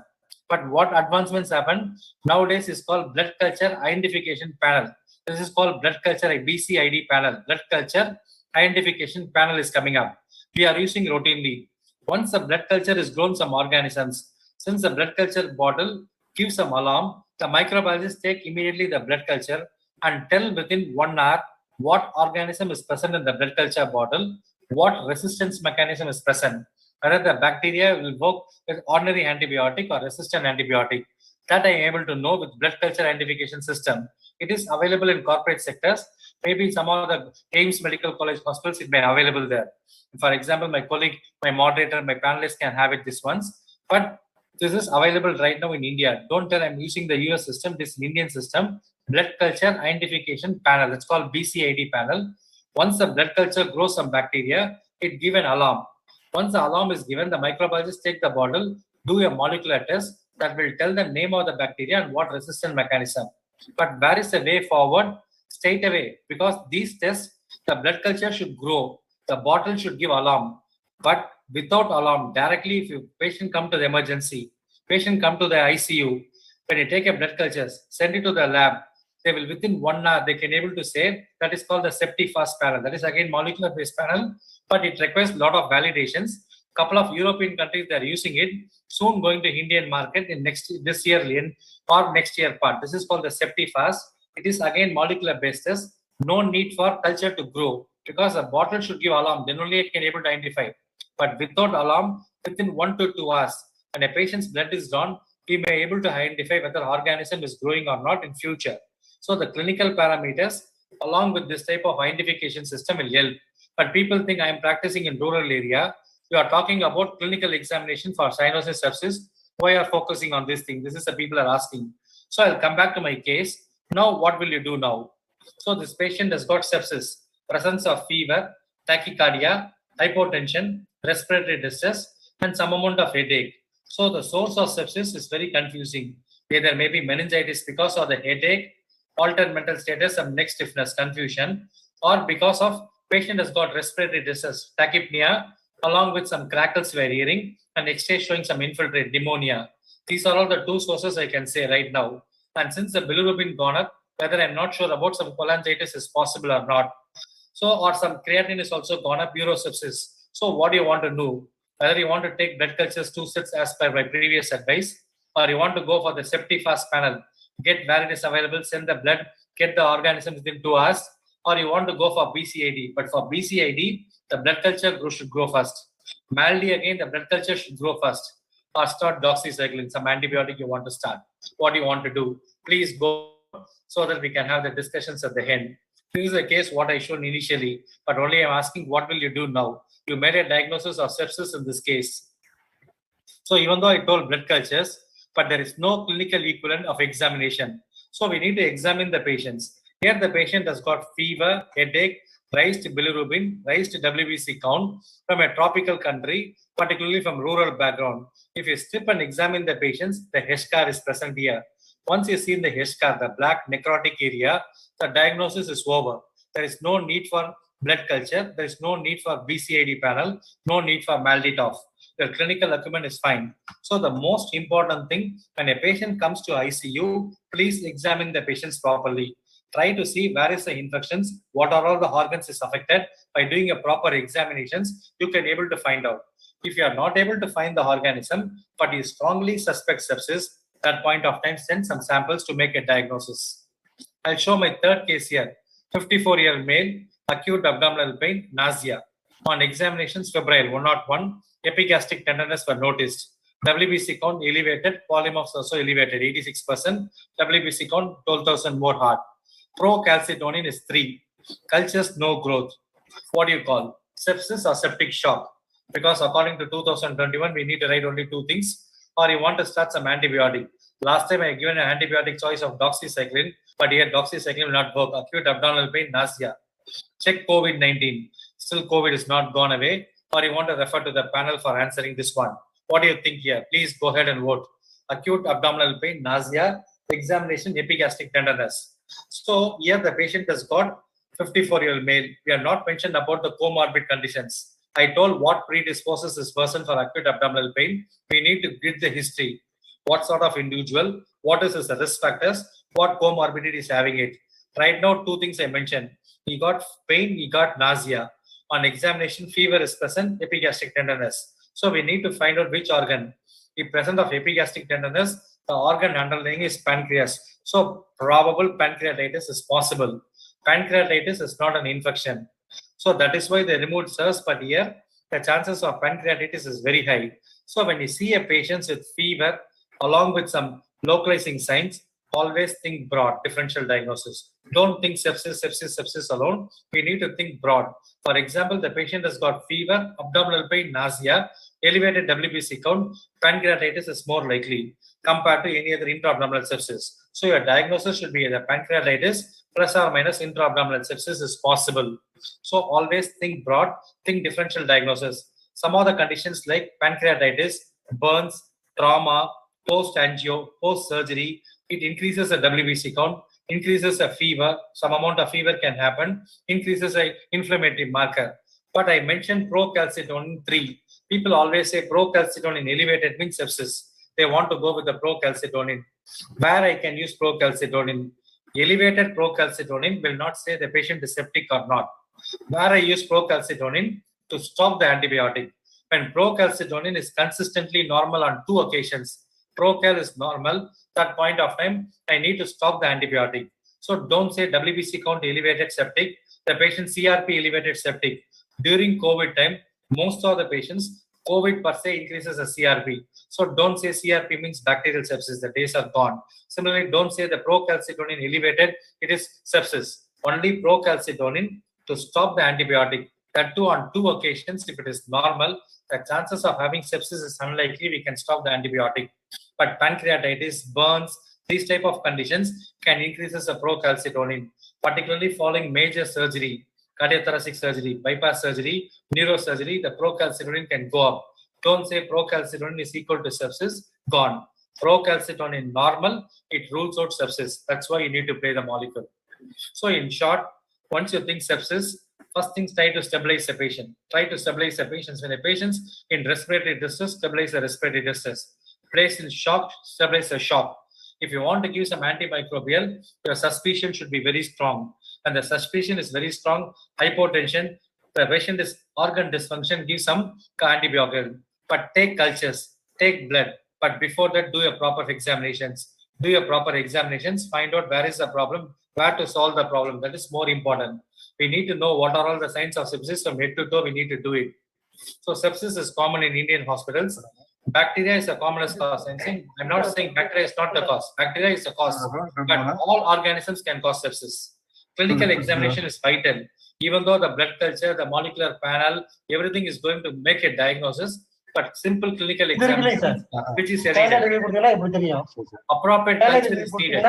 But what advancements happen nowadays is called blood culture identification panel. This is called blood culture BCID panel. Blood culture identification panel is coming up. We are using routinely. Once the blood culture is grown some organisms, since the blood culture bottle gives some alarm, the microbiologists take immediately the blood culture and tell within 1 hour what organism is present in the blood culture bottle, what resistance mechanism is present, whether the bacteria will work with ordinary antibiotic or resistant antibiotic. That I am able to know with blood culture identification system. It is available in corporate sectors. Maybe some of the AIMS Medical College hospitals, it may be available there. For example, my colleague, my moderator, my panelists can have it this once. But this is available right now in India. Don't tell I'm using the US system, this Indian system, blood culture identification panel. It's called BCID panel. Once the blood culture grows some bacteria, it gives an alarm. Once the alarm is given, the microbiologists take the bottle, do a molecular test that will tell the name of the bacteria and what resistant mechanism. But where is the way forward? Straight away, because these tests, the blood culture should grow, the bottle should give alarm. But without alarm, directly if your patient come to the emergency, patient come to the ICU, when you take a blood culture, send it to the lab, they will within 1 hour, they can able to say that is called the septic fast panel. That is again molecular based panel, but it requires a lot of validations. Couple of European countries, they are using it, soon going to Indian market in this year or next year part. This is called the septic fast. It is again molecular based test. No need for culture to grow because the bottle should give alarm. Then only it can able to identify. But without alarm, within 1 to 2 hours, when a patient's blood is drawn, we may able to identify whether organism is growing or not in future. So the clinical parameters along with this type of identification system will help. But people think I am practicing in rural area. We are talking about clinical examination for cyanosis sepsis. Why are focusing on this thing? This is the people are asking. So I'll come back to my case. Now, what will you do now? So this patient has got sepsis, presence of fever, tachycardia, hypotension, respiratory distress, and some amount of headache. So the source of sepsis is very confusing. There may be meningitis because of the headache, altered mental status, some neck stiffness, confusion, or because of patient has got respiratory distress, tachypnea, along with some crackles were hearing, and X-ray showing some infiltrate, pneumonia. These are all the two sources I can say right now. And since the bilirubin gone up, whether I'm not sure about some cholangitis is possible or not. So, or some creatinine is also gone up, urosepsis. So, what do you want to do? Whether you want to take blood cultures 2 sets as per my previous advice, or you want to go for the septic fast panel, get where it is available, send the blood, get the organism within 2 hours, or you want to go for BCID. But for BCID, the blood culture should grow first. MALDI again, the blood culture should grow first. Or start doxycycline, some antibiotic you want to start. What do you want to do? Please go so that we can have the discussions at the end. This is the case what I shown initially, but only I'm asking what will you do now? You made a diagnosis of sepsis in this case. So even though I told blood cultures, but there is no clinical equivalent of examination. So we need to examine the patients. Here the patient has got fever, headache, raised bilirubin, raised WBC count from a tropical country, particularly from rural background. If you strip and examine the patients, the H scar is present here. Once you see in the H scar, the black necrotic area, the diagnosis is over. There is no need for blood culture. There is no need for BCID panel, no need for MALDI-TOF. The clinical acumen is fine. So the most important thing, when a patient comes to ICU, please examine the patients properly. Try to see where is the infections, what are all the organs is affected. By doing a proper examinations, you can able to find out. If you are not able to find the organism, but you strongly suspect sepsis, at that point of time, send some samples to make a diagnosis. I'll show my third case here. 54-year male, acute abdominal pain, nausea. On examinations, febrile 101, epigastric tenderness were noticed. WBC count elevated, polymorphs also elevated 86%, WBC count 12,000 more hard. Procalcitonin is 3, cultures no growth. What do you call? Sepsis or septic shock? Because according to 2021, we need to write only 2 things, or you want to start some antibiotic. Last time I given an antibiotic choice of doxycycline, but here doxycycline will not work. Acute abdominal pain, nausea. Check COVID-19. Still COVID is not gone away, or you want to refer to the panel for answering this one. What do you think here? Please go ahead and vote. Acute abdominal pain, nausea, examination, epigastric tenderness. So here the patient has got 54-year-old male. We are not mentioned about the comorbid conditions. I told what predisposes this person for acute abdominal pain. We need to give the history. What sort of individual? What is his risk factors? What comorbidity is having it? Right now, 2 things I mentioned. He got pain, he got nausea. On examination, fever is present, epigastric tenderness. So we need to find out which organ. If present of epigastric tenderness, the organ underlying is pancreas. So probable pancreatitis is possible. Pancreatitis is not an infection. So that is why they removed SIRS, but here the chances of pancreatitis is very high. So when you see a patient with fever along with some localizing signs, always think broad, differential diagnosis. Don't think sepsis alone. We need to think broad. For example, the patient has got fever, abdominal pain, nausea, elevated WBC count, pancreatitis is more likely compared to any other intra-abdominal sepsis. So your diagnosis should be either pancreatitis plus or minus intra-abdominal sepsis is possible. So always think broad, think differential diagnosis. Some other conditions like pancreatitis, burns, trauma, post-angio, post-surgery, it increases the WBC count, increases a fever, some amount of fever can happen, increases a inflammatory marker. But I mentioned procalcitonin 3. People always say procalcitonin elevated means sepsis. They want to go with the procalcitonin. Where I can use procalcitonin? Elevated procalcitonin will not say the patient is septic or not. Where I use procalcitonin to stop the antibiotic. When procalcitonin is consistently normal on 2 occasions, procal is normal, that point of time, I need to stop the antibiotic. So don't say WBC count elevated septic, the patient CRP elevated septic. During COVID time, most of the patients, COVID per se increases the CRP. So don't say CRP means bacterial sepsis, the days are gone. Similarly, don't say the procalcitonin elevated, it is sepsis. Only procalcitonin to stop the antibiotic. That too on 2 occasions, if it is normal, the chances of having sepsis is unlikely, we can stop the antibiotic. But pancreatitis, burns, these type of conditions can increase the procalcitonin, particularly following major surgery, cardiothoracic surgery, bypass surgery, neurosurgery, the procalcitonin can go up. Don't say procalcitonin is equal to sepsis, gone. Procalcitonin normal, it rules out sepsis. That's why you need to play the molecule. So in short, once you think sepsis, first things try to stabilize the patient. Try to stabilize the patients. When the patient's in respiratory distress, stabilize the respiratory distress. Place in shock, stabilize the shock. If you want to give some antimicrobial, your suspicion should be very strong. And the suspicion is very strong, hypotension, the patient is organ dysfunction, give some antibiotic. But take cultures, take blood. But before that, do your proper examinations. Do your proper examinations, find out where is the problem, where to solve the problem. That is more important. We need to know what are all the signs of sepsis from head to toe, we need to do it. So sepsis is common in Indian hospitals. Bacteria is the commonest cause. I'm not saying bacteria is not the cause. Bacteria is the cause. But all organisms can cause sepsis. Clinical examination is vital. Even though the blood culture, the molecular panel, everything is going to make a diagnosis, but simple clinical examination, which is appropriate culture is needed.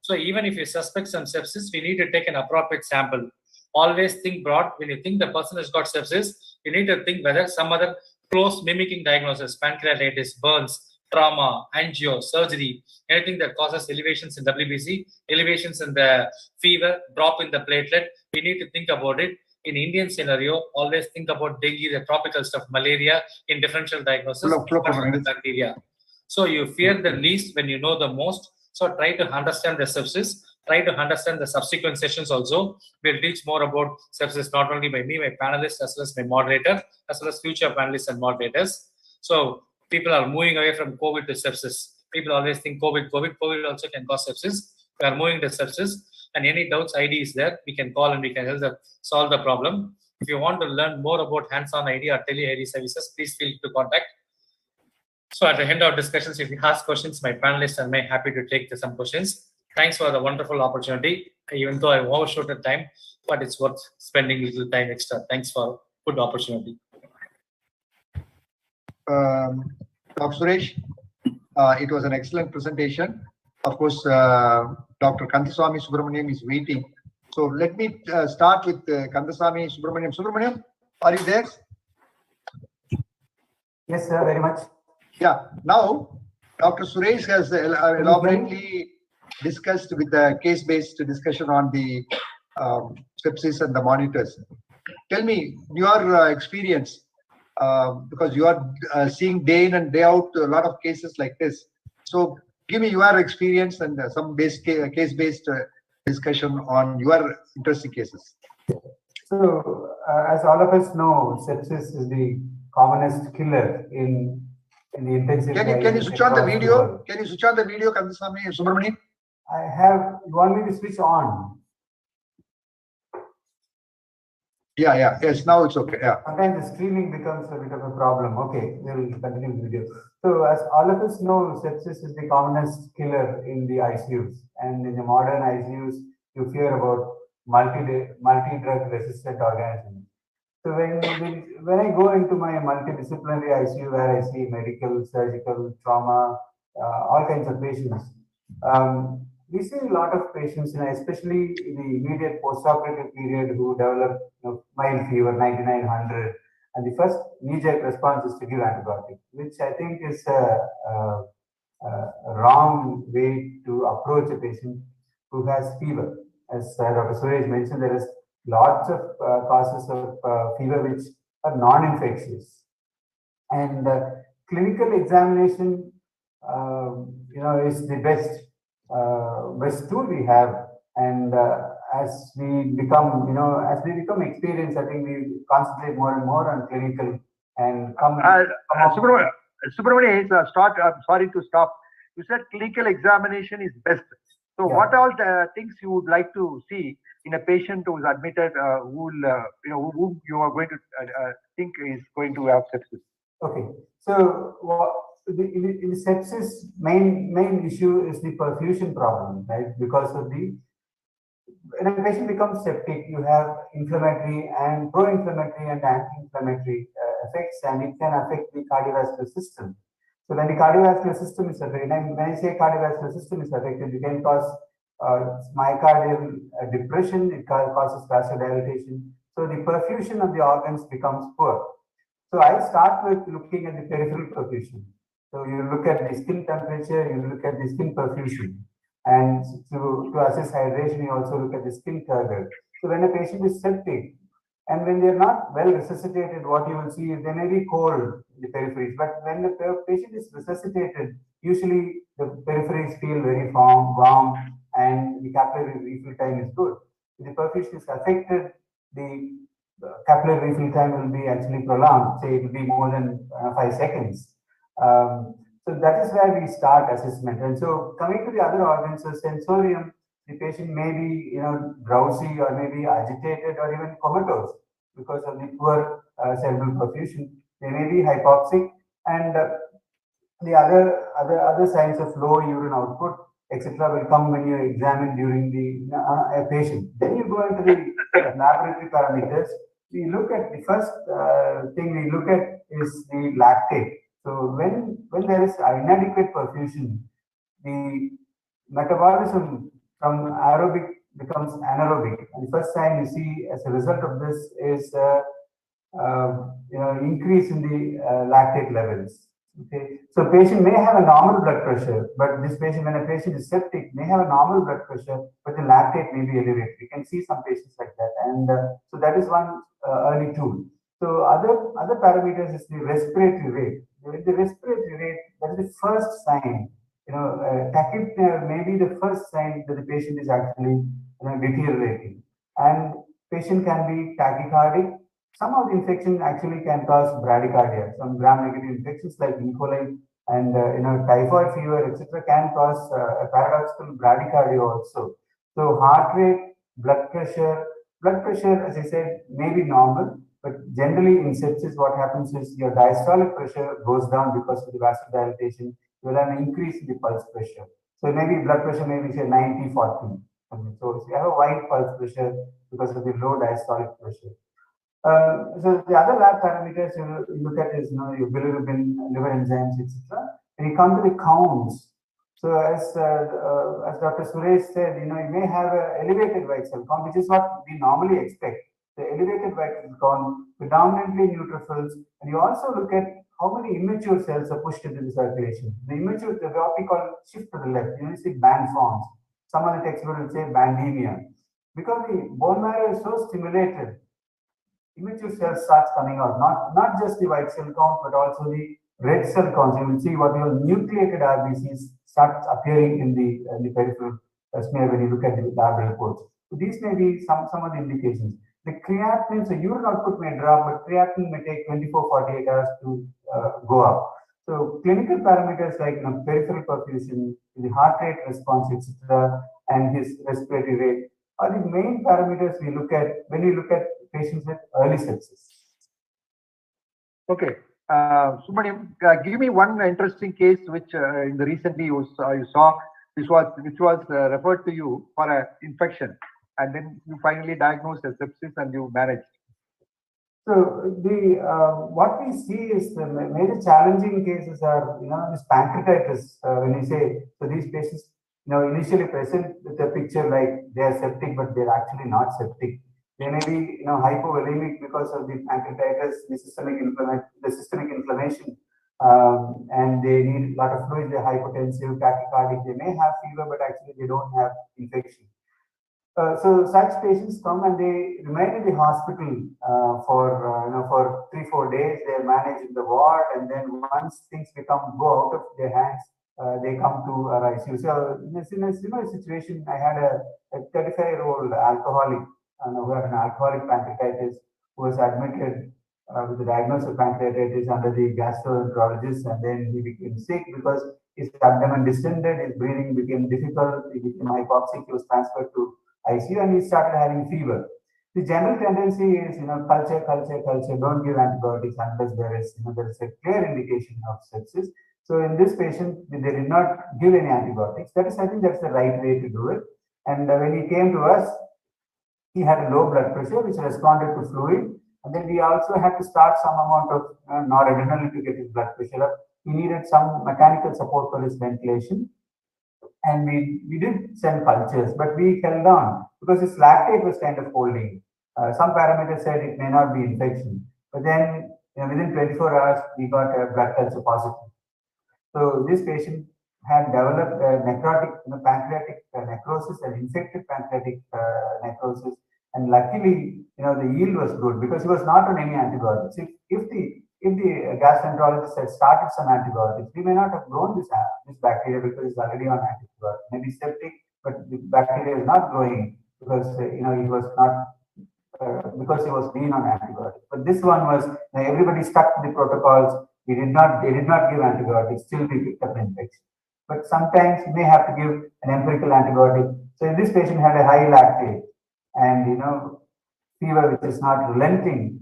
So even if you suspect some sepsis, we need to take an appropriate sample. Always think broad. When you think the person has got sepsis, you need to think whether some other close mimicking diagnosis, pancreatitis, burns, trauma, angio, surgery, anything that causes elevations in WBC, elevations in the fever, drop in the platelet, we need to think about it. In Indian scenario, always think about dengue, the tropical stuff, malaria, in differential diagnosis, bacteria. So you fear the least when you know the most. So try to understand the sepsis, try to understand the subsequent sessions also. We'll teach more about sepsis, not only by me, my panelists, as well as my moderator, as well as future panelists and moderators. So people are moving away from COVID to sepsis. People always think COVID also can cause sepsis. We are moving to sepsis. and any doubts, ID is there. We can call and we can help solve the problem. If you want to learn more about hands-on ID or tele-ID services, please feel to contact. So at the end of discussions, if you ask questions, my panelists and I happy to take some questions. Thanks for the wonderful opportunity. Even though I overshot the time, but it's worth spending a little time extra. Thanks for good opportunity. Dr. Suresh, it was an excellent presentation. Of course, Dr. Kandaswamy Subramaniam is waiting. So let me start with Kandaswamy Subramaniam. Subramaniam, are you there? Yes, sir, very much. Yeah. Now, Dr. Suresh has elaborately discussed with the case-based discussion on the sepsis and the monitors. Tell me your experience, because you are seeing day in and day out a lot of cases like this. So give me your experience and some case-based discussion on your interesting cases. So, as all of us know, sepsis is the commonest killer in the intensive care. Can you switch on the video? Can you switch on the video, Kandaswamy Subramaniam? I have. You want me to switch on? Yes, now it's okay. Yeah. Sometimes the streaming becomes a bit of a problem. Okay, we'll continue the video. So, as all of us know, sepsis is the commonest killer in the ICUs, and in the modern ICUs, you fear about multi-drug resistant organisms. So when I go into my multidisciplinary ICU where I see medical, surgical, trauma, all kinds of patients, we see a lot of patients, especially in the immediate postoperative period, who develop mild fever, 9900, and the first knee-jerk response is to give antibiotic, which I think is a wrong way to approach a patient who has fever. As Dr. Suresh mentioned, there is lots of causes of fever which are non-infectious, and clinical examination, is the best tool we have. And as we become experienced, I think we concentrate more and more on clinical and Subramaniam, sorry to stop. You said clinical examination is best. So, what are the things you would like to see in a patient who is admitted, who you are going to think is going to have sepsis? Okay, so in the sepsis, main issue is the perfusion problem, right? Because of when a patient becomes septic, you have inflammatory and pro-inflammatory and anti-inflammatory effects, and it can affect the cardiovascular system. So when the cardiovascular system is affected, and when I say cardiovascular system is affected, it can cause myocardial depression, it causes vasodilation. So the perfusion of the organs becomes poor. So I start with looking at the peripheral perfusion. So you look at the skin temperature, you look at the skin perfusion. And to assess hydration, you also look at the skin turgor. So when a patient is septic, and when they're not well resuscitated, what you will see is they may be cold, the peripheries. But when the patient is resuscitated, usually the peripheries feel very warm, and the capillary refill time is good. If the perfusion is affected, the capillary refill time will be actually prolonged. Say it will be more than 5 seconds. So that is where we start assessment. And so coming to the other organs, so sensorium, the patient may be drowsy or maybe agitated or even comatose because of the poor cerebral perfusion. They may be hypoxic, and the other signs of low urine output, etc., will come when you examine during a patient. Then you go into the laboratory parameters. We look at the first thing we look at is the lactate. So when there is inadequate perfusion, the metabolism from aerobic becomes anaerobic, and the first sign you see as a result of this is increase in the lactate levels. Okay, so patient may have a normal blood pressure, but this patient, when a patient is septic, may have a normal blood pressure, but the lactate may be elevated. We can see some patients like that, and so that is one early tool. So other parameters is the respiratory rate. With the respiratory rate, that is the first sign. Tachypnea may be the first sign that the patient is actually deteriorating, and patient can be tachycardic. Some of the infection actually can cause bradycardia. Some gram-negative infections like E. coli and typhoid fever, etc., can cause a paradoxical bradycardia also. So heart rate, blood pressure, as I said, may be normal, but generally in sepsis, what happens is your diastolic pressure goes down because of the vasodilatation. You will have an increase in the pulse pressure. So maybe blood pressure maybe say 90/40. So if you have a wide pulse pressure because of the low diastolic pressure. So the other lab parameters you look at is your bilirubin, liver enzymes, etc. And you come to the counts. So as Dr. Suresh said, you may have an elevated white cell count, which is what we normally expect. The elevated white cell count, predominantly neutrophils, and you also look at how many immature cells are pushed into the circulation. The immature, what we call shift to the left, you see band forms. Some of the textbooks will say bandemia. Because the bone marrow is so stimulated, immature cells starts coming out, not just the white cell count, but also the red cell counts. You will see what your nucleated RBCs starts appearing in the peripheral smear when you look at the lab reports. So these may be some of the indications. The creatinine, so urine output may drop, but creatinine may take 24-48 hours to go up. So clinical parameters like peripheral perfusion, the heart rate response, etc., and his respiratory rate are the main parameters we look at when we look at patients with early sepsis. Okay. Subramaniam, give me one interesting case which in the recently you saw, which was referred to you for an infection, and then you finally diagnosed as sepsis and you managed. So the what we see is the major challenging cases are this pancreatitis. When you say so, these patients initially present with a picture like they are septic, but they're actually not septic. They may be hypovolemic because of the pancreatitis, the systemic inflammation, and they need a lot of fluid. They're hypotensive, tachycardic. They may have fever, but actually they don't have infection. So such patients come and they remain in the hospital for 3-4 days. They are managed in the ward, and then once things go out of their hands, they come to our ICU. So in a similar situation, I had a 35-year-old alcoholic who had an alcoholic pancreatitis, who was admitted with the diagnosis of pancreatitis under the gastroenterologist, and then he became sick because his abdomen distended, his breathing became difficult, he became hypoxic, he was transferred to ICU, and he started having fever. The general tendency is, culture, don't give antibiotics unless there is a clear indication of sepsis. So in this patient, they did not give any antibiotics. I think that's the right way to do it. And when he came to us, he had a low blood pressure, which responded to fluid. And then we also had to start some amount of noradrenaline to get his blood pressure up. He needed some mechanical support for his ventilation. And we did send cultures, but we held on because his lactate was kind of holding. Some parameters said it may not be infection. But then within 24 hours, we got a blood culture positive. So this patient had developed necrotic, pancreatic necrosis and infected pancreatic necrosis. And luckily, the yield was good because he was not on any antibiotics. If the gastroenterologist had started some antibiotics, we may not have grown this bacteria because it's already on antibiotics. Maybe septic, but the bacteria is not growing because he was not because he was being on antibiotics. But this one was everybody stuck to the protocols. They did not give antibiotics. Still, we picked up an infection. But sometimes you may have to give an empirical antibiotic. So this patient had a high lactate and fever which is not relenting,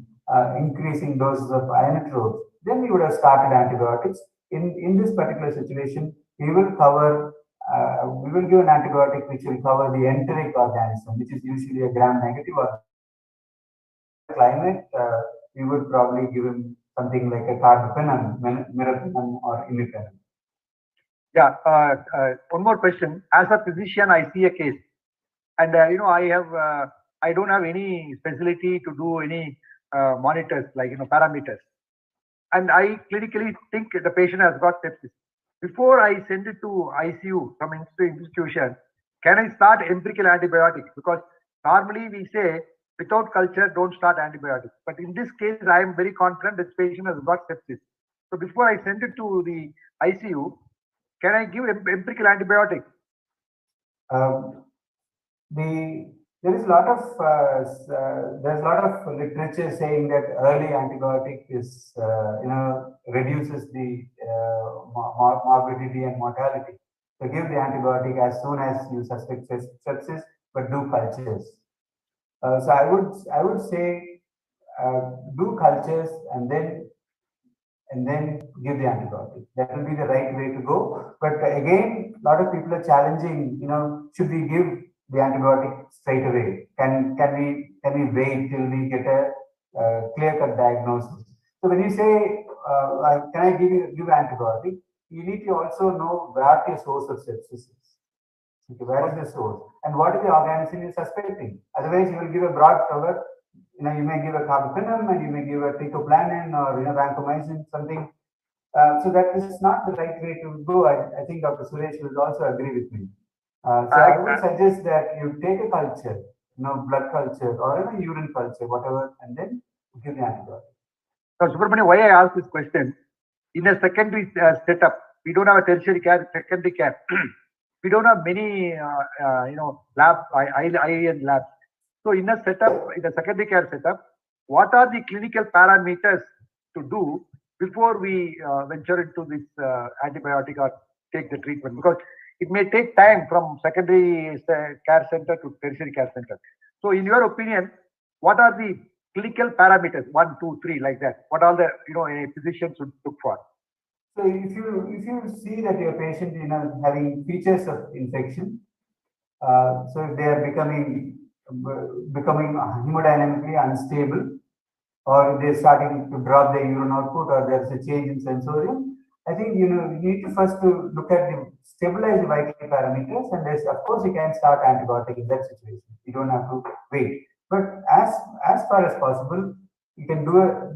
increasing doses of ionitropes. Then we would have started antibiotics. In this particular situation, we will give an antibiotic which will cover the enteric organism, which is usually a gram-negative organism. Climate, we would probably give him something like a carbapenem, meropenem, or imipenem. Yeah. One more question. As a physician, I see a case, and I don't have any facility to do any monitors like parameters, and I clinically think the patient has got sepsis. Before I send it to ICU from institution, can I start empirical antibiotics? Because normally we say without culture, don't start antibiotics. But in this case, I am very confident this patient has got sepsis. So before I send it to the ICU, can I give empirical antibiotics? There is a lot of literature saying that early antibiotic is reduces the morbidity and mortality. So give the antibiotic as soon as you suspect sepsis. but do cultures. So I would say do cultures and then give the antibiotic. That will be the right way to go. But again, a lot of people are challenging. Should we give the antibiotic straight away? Can we wait till we get a clear-cut diagnosis? So when you say, can I give antibiotic? You need to also know where the source of sepsis is. Okay, where is the source? And what is the organism you're suspecting? Otherwise, you will give a broad cover. You may give a carbapenem and you may give a trichoplanin or vancomycin, something. So that is not the right way to go. I think Dr. Suresh will also agree with me. So I would suggest that you take a culture, blood culture or a urine culture, whatever, and then give the antibiotic. So Subramanian, why I asked this question? In a secondary setup, we don't have a tertiary care, secondary care. We don't have many, lab, IIN labs. So in a setup, in a secondary care setup, what are the clinical parameters to do before we venture into this antibiotic or take the treatment? Because it may take time from secondary care center to tertiary care center. So in your opinion, what are the clinical parameters, 1, 2, 3, like that? What all the a physician should look for? So if you see that your patient having features of infection, so if they are becoming hemodynamically unstable, or they're starting to drop their urine output, or there's a change in sensorium, I think you need to first to look at stabilize the vital parameters, and of course you can start antibiotic in that situation. You don't have to wait. But as far as possible, you can do a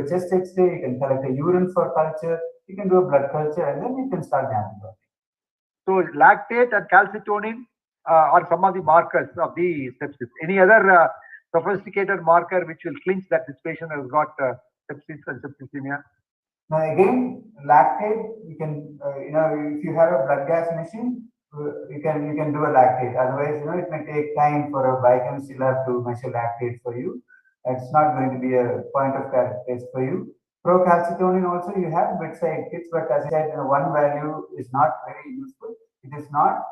chest X-ray, you can collect a urine for culture, you can do a blood culture, and then you can start the antibiotic. So lactate and calcitonin are some of the markers of the sepsis. Any other sophisticated marker which will clinch that this patient has got sepsis and septicemia? Now again, lactate, you can, if you have a blood gas machine, you can do a lactate. Otherwise, it may take time for a biochemistry lab to measure lactate for you. It's not going to be a point of care test for you. Procalcitonin also, you have bedside kits, but as I said, one value is not very useful. It is not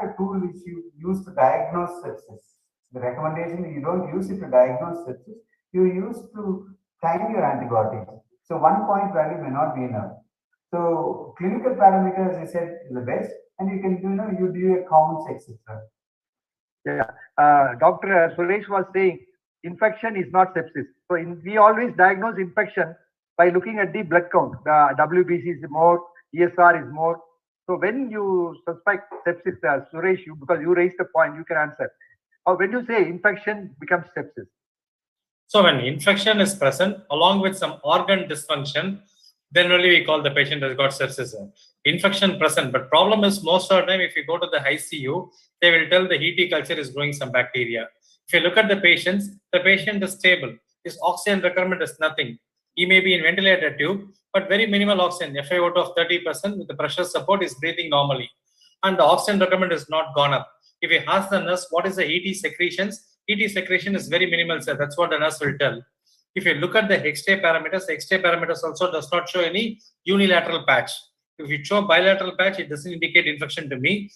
a tool which you use to diagnose sepsis. The recommendation is you don't use it to diagnose sepsis. You use to time your antibiotics. So 1 point value may not be enough. So clinical parameters, as I said, is the best, and you can you do your counts, etc. Yeah, Dr. Suresh was saying infection is not sepsis. So we always diagnose infection by looking at the blood count. The WBC is more, ESR is more. So when you suspect sepsis, Suresh, because you raised the point, you can answer. Or when you say infection becomes sepsis. So when infection is present along with some organ dysfunction, then only we call the patient has got sepsis. Infection present, but problem is most of the time if you go to the ICU, they will tell the ET culture is growing some bacteria. If you look at the patient is stable. His oxygen requirement is nothing. He may be in ventilator tube, but very minimal oxygen, FiO2 of 30% with the pressure support is breathing normally. And the oxygen requirement is not gone up. If you ask the nurse what is the ET secretions, ET secretion is very minimal, sir. That's what the nurse will tell. If you look at the X-ray parameters, the X-ray parameters also does not show any unilateral patch. If you show bilateral patch, it doesn't indicate infection to me.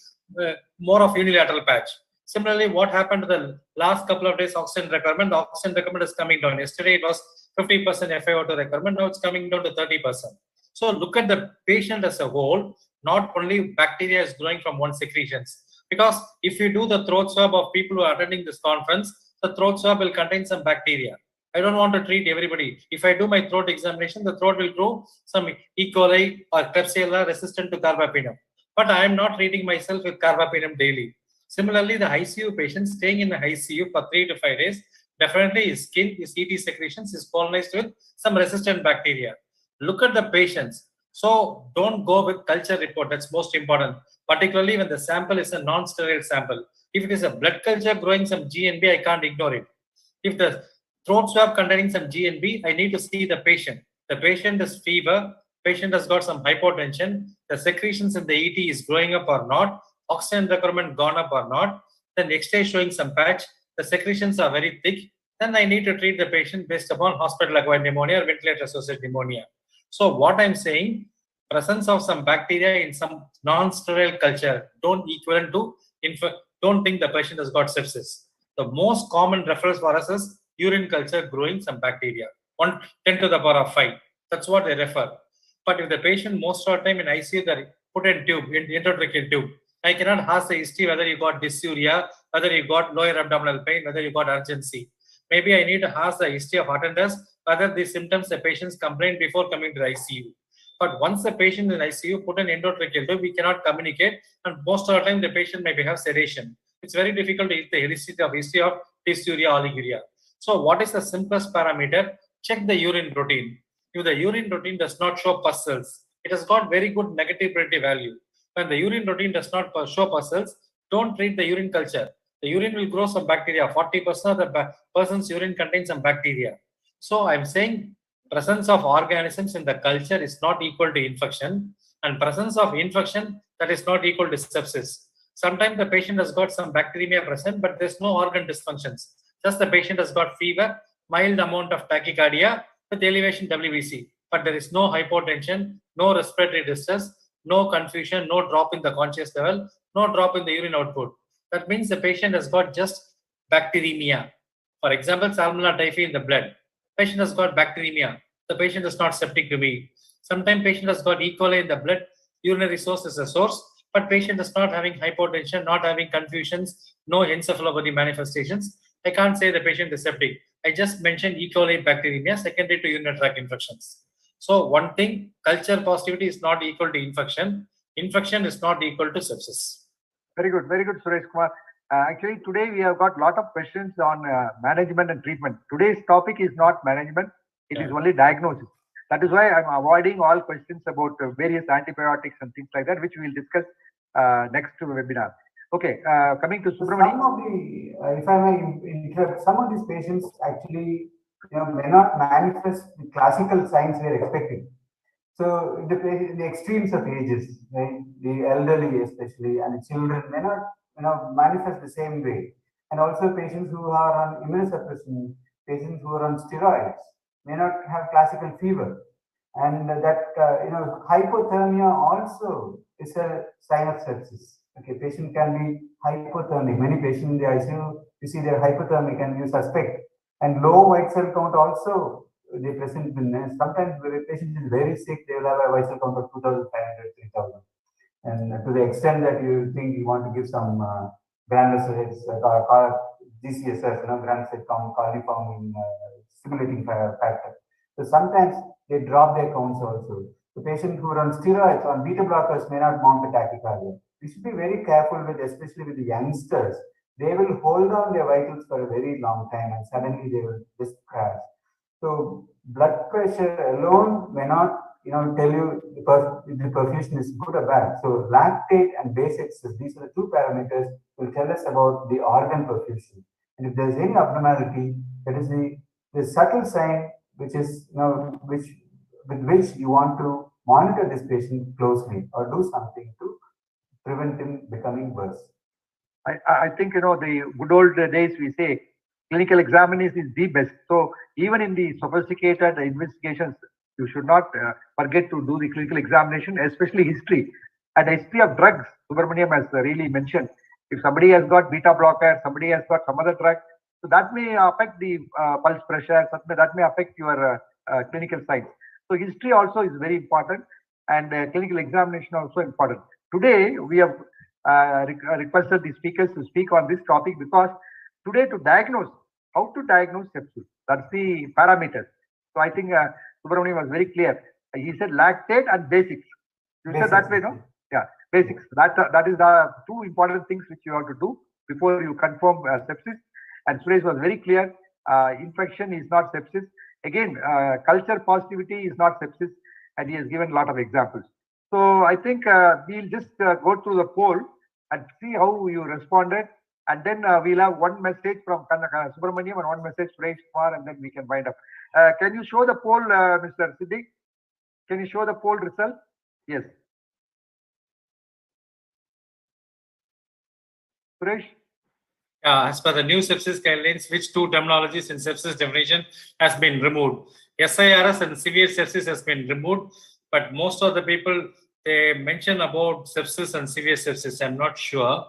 More of unilateral patch. Similarly, what happened to the last couple of days oxygen requirement? The oxygen requirement is coming down. Yesterday it was 50% FiO2 requirement. Now it's coming down to 30%. So look at the patient as a whole. Not only bacteria is growing from one secretions. Because if you do the throat swab of people who are attending this conference, the throat swab will contain some bacteria. I don't want to treat everybody. If I do my throat examination, the throat will grow some E. coli or Klebsiella resistant to carbapenem. But I am not treating myself with carbapenem daily. Similarly, the ICU patient staying in the ICU for 3 to 5 days, definitely his skin, his ET secretions is colonized with some resistant bacteria. Look at the patients. So don't go with culture report. That's most important, particularly when the sample is a non-sterile sample. If it is a blood culture growing some GNB, I can't ignore it. If the throat swab containing some GNB, I need to see the patient. The patient is fever, patient has got some hypotension, the secretions in the ET is growing up or not, oxygen requirement gone up or not, then next day showing some patch, the secretions are very thick, then I need to treat the patient based upon hospital-acquired pneumonia or ventilator-associated pneumonia. So what I'm saying, presence of some bacteria in some non-sterile culture don't equivalent to don't think the patient has got sepsis. The most common reference for us is urine culture growing some bacteria, 10 to the power of 5. That's what they refer. But if the patient most of the time in ICU, they put in tube, in endotracheal tube, I cannot ask the history whether you got dysuria, whether you got lower abdominal pain, whether you got urgency. Maybe I need to ask the history of attenders, whether these symptoms the patients complained before coming to the ICU. But once the patient in ICU put an endotracheal tube, we cannot communicate, and most of the time the patient may have sedation. It's very difficult to get the history of dysuria, oliguria. So what is the simplest parameter? Check the urine protein. If the urine protein does not show pus cells, it has got very good negative predictive value. When the urine protein does not show pus cells, don't treat the urine culture. The urine will grow some bacteria. 40% of the person's urine contains some bacteria. So I'm saying presence of organisms in the culture is not equal to infection, and presence of infection, that is not equal to sepsis. Sometimes the patient has got some bacteremia present, but there's no organ dysfunctions. Just the patient has got fever, mild amount of tachycardia with elevation WBC, but there is no hypotension, no respiratory distress, no confusion, no drop in the conscious level, no drop in the urine output. That means the patient has got just bacteremia. For example, Salmonella typhi in the blood. Patient has got bacteremia. The patient is not septic to be. Sometimes patient has got E. coli in the blood. Urinary source is a source, but patient is not having hypotension, not having confusions, no encephalopathy manifestations. I can't say the patient is septic. I just mentioned E. coli bacteremia secondary to urinary tract infections. So one thing, culture positivity is not equal to infection. Infection is not equal to sepsis. Very good, Suresh Kumar. Actually, today we have got a lot of questions on management and treatment. Today's topic is not management, it is only diagnosis. That is why I'm avoiding all questions about various antibiotics and things like that, which we will discuss next webinar. Okay, coming to Subramani. Some of the, if I may interrupt, some of these patients actually may not manifest the classical signs we are expecting. So the extremes of ages, right? The elderly especially, and the children may not manifest the same way. And also patients who are on immunosuppression, patients who are on steroids may not have classical fever. And that hypothermia also is a sign of sepsis. Okay, patient can be hypothermic. Many patients in the ICU, you see they're hypothermic and you suspect. And low white cell count also they present in sometimes when a patient is very sick, they will have a white cell count of 2,500, 3,000. And to the extent that you think you want to give some granulocytes, GCSF, granulocyte count, coliform stimulating factor. So sometimes they drop their counts also. The patient who are on steroids, on beta blockers may not mount a tachycardia. We should be very careful with, especially with the youngsters. They will hold on their vitals for a very long time and suddenly they will just crash. So blood pressure alone may not, tell you the perfusion is good or bad. So lactate and base excess, these are the two parameters will tell us about the organ perfusion. And if there's any abnormality, that is the subtle sign, which is with which you want to monitor this patient closely or do something to prevent him becoming worse. I think the good old days we say clinical examination is the best. So even in the sophisticated investigations, you should not forget to do the clinical examination, especially history. And history of drugs, Subramaniam has really mentioned. If somebody has got beta blocker, somebody has got some other drug, so that may affect the pulse pressure, that may affect your clinical signs. So history also is very important, and clinical examination also important. Today, we have requested the speakers to speak on this topic because today to diagnose, how to diagnose sepsis, that's the parameters. So I think Subramaniam was very clear. He said lactate and basics. You said that way, no? Yeah, basics. That is the two important things which you have to do before you confirm sepsis. And Suresh was very clear. Infection is not sepsis. Again, culture positivity is not sepsis, and he has given a lot of examples. So I think we'll just go through the poll and see how you responded. And then we'll have one message from Subramaniam and one message from Suresh Kumar, and then we can wind up. Can you show the poll, Mr. Siddiq? Can you show the poll result? Yes. Suresh? As per the new sepsis guidelines, which two terminologies in sepsis definition has been removed? SIRS and severe sepsis has been removed, but most of the people, they mention about sepsis and severe sepsis. I'm not sure.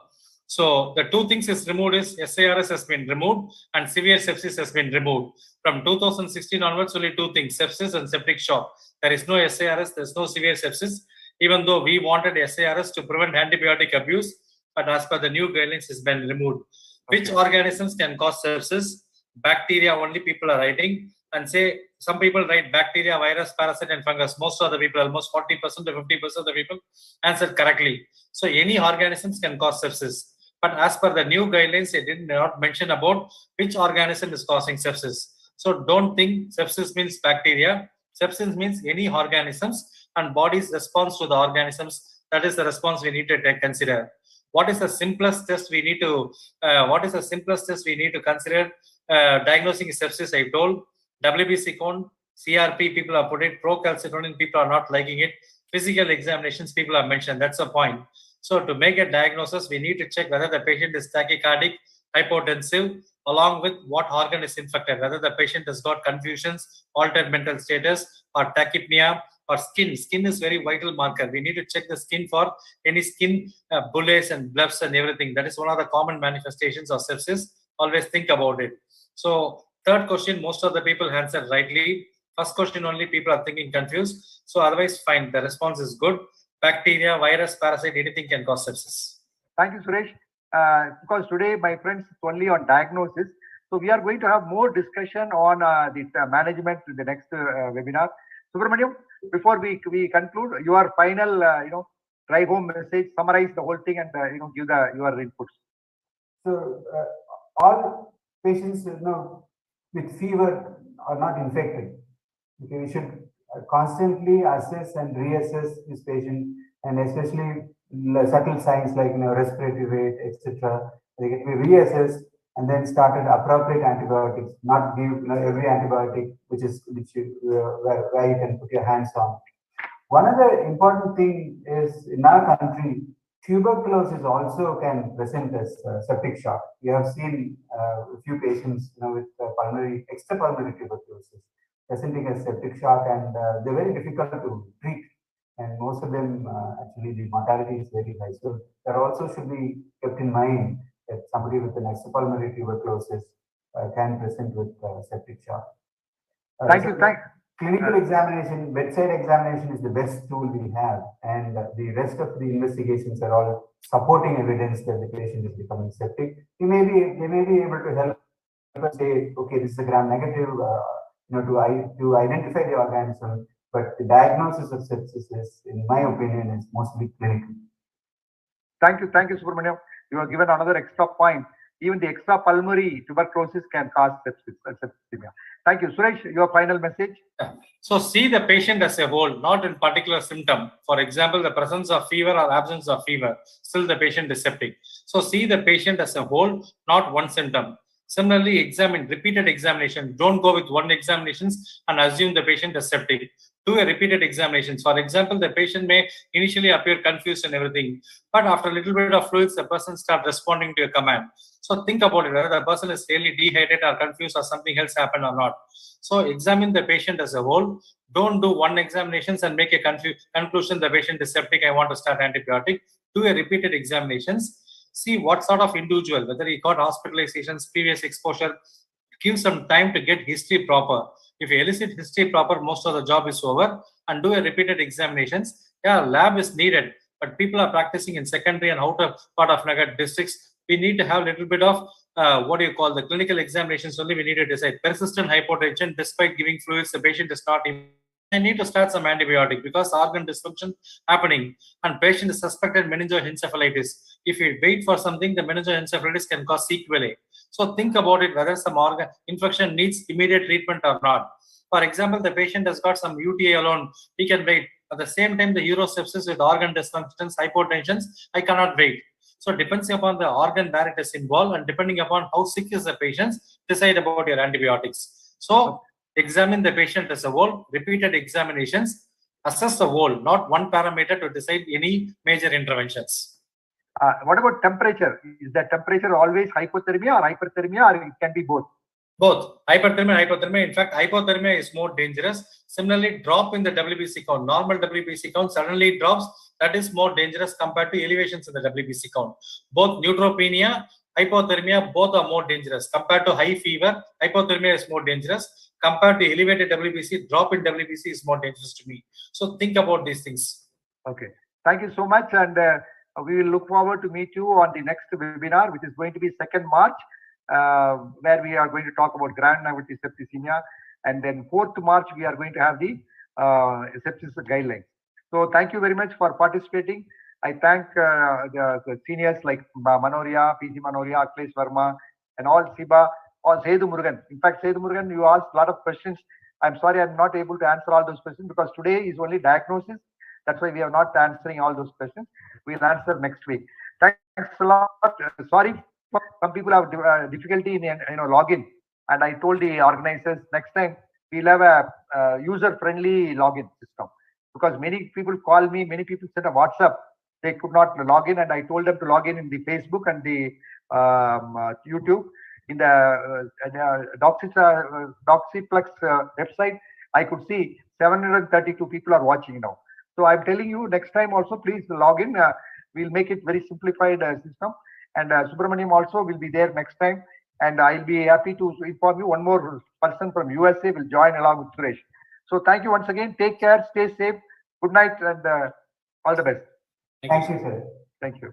So the two things is removed is SARS has been removed and severe sepsis has been removed. From 2016 onwards, only two things, sepsis and septic shock. There is no SARS, there is no severe sepsis, even though we wanted SARS to prevent antibiotic abuse, but as per the new guidelines, has been removed. Which organisms can cause sepsis? Bacteria only people are writing, and say some people write bacteria, virus, parasite, and fungus. Most of the people, almost 40% to 50% of the people answered correctly. So any organisms can cause sepsis. But as per the new guidelines, they did not mention about which organism is causing sepsis. So don't think sepsis means bacteria. Sepsis means any organisms and body's response to the organisms. That is the response we need to consider. What is the simplest test we need to? Consider? Diagnosing sepsis, I told. WBC count, CRP, people are put it. Procalcitonin, people are not liking it. Physical examinations, people are mentioned. That's the point. So to make a diagnosis, we need to check whether the patient is tachycardic, hypotensive, along with what organ is infected, whether the patient has got confusions, altered mental status, or tachypnea, or skin. Skin is very vital marker. We need to check the skin for any skin bullae and blebs and everything. That is one of the common manifestations of sepsis. Always think about it. So third question, most of the people answered rightly. First question only people are thinking confused. So otherwise, fine. The response is good. Bacteria, virus, parasite, anything can cause sepsis. Thank you, Suresh. Because today, my friends, it's only on diagnosis. So we are going to have more discussion on this management in the next webinar. Subramaniam, before we conclude, your final, drive home message, summarize the whole thing, and give your inputs. So all patients, with fever are not infected. Okay, we should constantly assess and reassess this patient, and especially subtle signs like respiratory rate, etc. They get to be reassessed and then started appropriate antibiotics. Not give every antibiotic which where you can put your hands on. One other important thing is in our country, tuberculosis also can present as septic shock. We have seen a few patients with extrapulmonary tuberculosis presenting as septic shock, and they're very difficult to treat. And most of them, actually, the mortality is very high. So that also should be kept in mind that somebody with an extrapulmonary tuberculosis can present with septic shock. Thank you. Clinical examination, bedside examination is the best tool we have, and the rest of the investigations are all supporting evidence that the patient is becoming septic. They may be able to help us say, okay, this is a gram-negative, to identify the organism, but the diagnosis of sepsis is, in my opinion, is mostly clinical. Thank you, Subramaniam. You have given another extra point. Even the extrapulmonary tuberculosis can cause sepsis. Thank you. Suresh, your final message? So see the patient as a whole, not in particular symptom. For example, the presence of fever or absence of fever, still the patient is septic. So see the patient as a whole, not one symptom. Similarly, repeated examination. Don't go with one examinations and assume the patient is septic. Do a repeated examinations. For example, the patient may initially appear confused and everything, but after a little bit of fluids, the person starts responding to a command. So think about it, whether the person is really dehydrated or confused or something else happened or not. So examine the patient as a whole. Don't do one examinations and make a conclusion the patient is septic, I want to start antibiotic. Do a repeated examinations. See what sort of individual, whether he got hospitalizations, previous exposure. Give some time to get history proper. If you elicit history proper, most of the job is over, and do a repeated examinations. Yeah, lab is needed, but people are practicing in secondary and outer part of Nagar districts. We need to have a little bit of the clinical examinations only. We need to decide persistent hypotension despite giving fluids, the patient is not even. I need to start some antibiotic because organ dysfunction happening and patient is suspected meningoencephalitis. If you wait for something, the meningoencephalitis can cause sequelae. So think about it, whether some organ infection needs immediate treatment or not. For example, the patient has got some UTI alone, he can wait. At the same time, the urosepsis with organ dysfunctions, hypotensions, I cannot wait. So depending upon the organ where it is involved and depending upon how sick is the patient, decide about your antibiotics. So examine the patient as a whole, repeated examinations, assess the whole, not one parameter to decide any major interventions. What about temperature? Is the temperature always hypothermia or hyperthermia, or it can be both? Both hyperthermia and hypothermia. In fact, hypothermia is more dangerous. Similarly, drop in the WBC count, normal WBC count suddenly drops. That is more dangerous compared to elevations in the WBC count. Both neutropenia, hypothermia, both are more dangerous. Compared to high fever, hypothermia is more dangerous. Compared to elevated WBC, drop in WBC is more dangerous to me. So think about these things. Okay. Thank you so much. And we will look forward to meet you on the next webinar, which is going to be 2nd March, where we are going to talk about gram-negative septicemia. And then 4th March, we are going to have the sepsis guidelines. So thank you very much for participating. I thank the seniors like Manoria, PG Manoria, Akhilesh Verma, and all Siba, all Sedu Murugan. In fact, Sedu Murugan, you asked a lot of questions. I'm sorry, I'm not able to answer all those questions because today is only diagnosis. That's why we are not answering all those questions. We'll answer next week. Thanks a lot. Sorry, some people have difficulty in login, and I told the organizers next time we'll have a user-friendly login system because many people call me, many people send a WhatsApp. They could not log in, and I told them to log in the Facebook and the YouTube. In the Doxyplex website, I could see 732 people are watching now. So I'm telling you, next time also, please log in. We'll make it very simplified system. And Subramaniam also will be there next time. And I'll be happy to inform you. One more person from USA will join along with Suresh. So thank you once again. Take care. Stay safe. Good night and all the best. Thank you, sir. Thank you.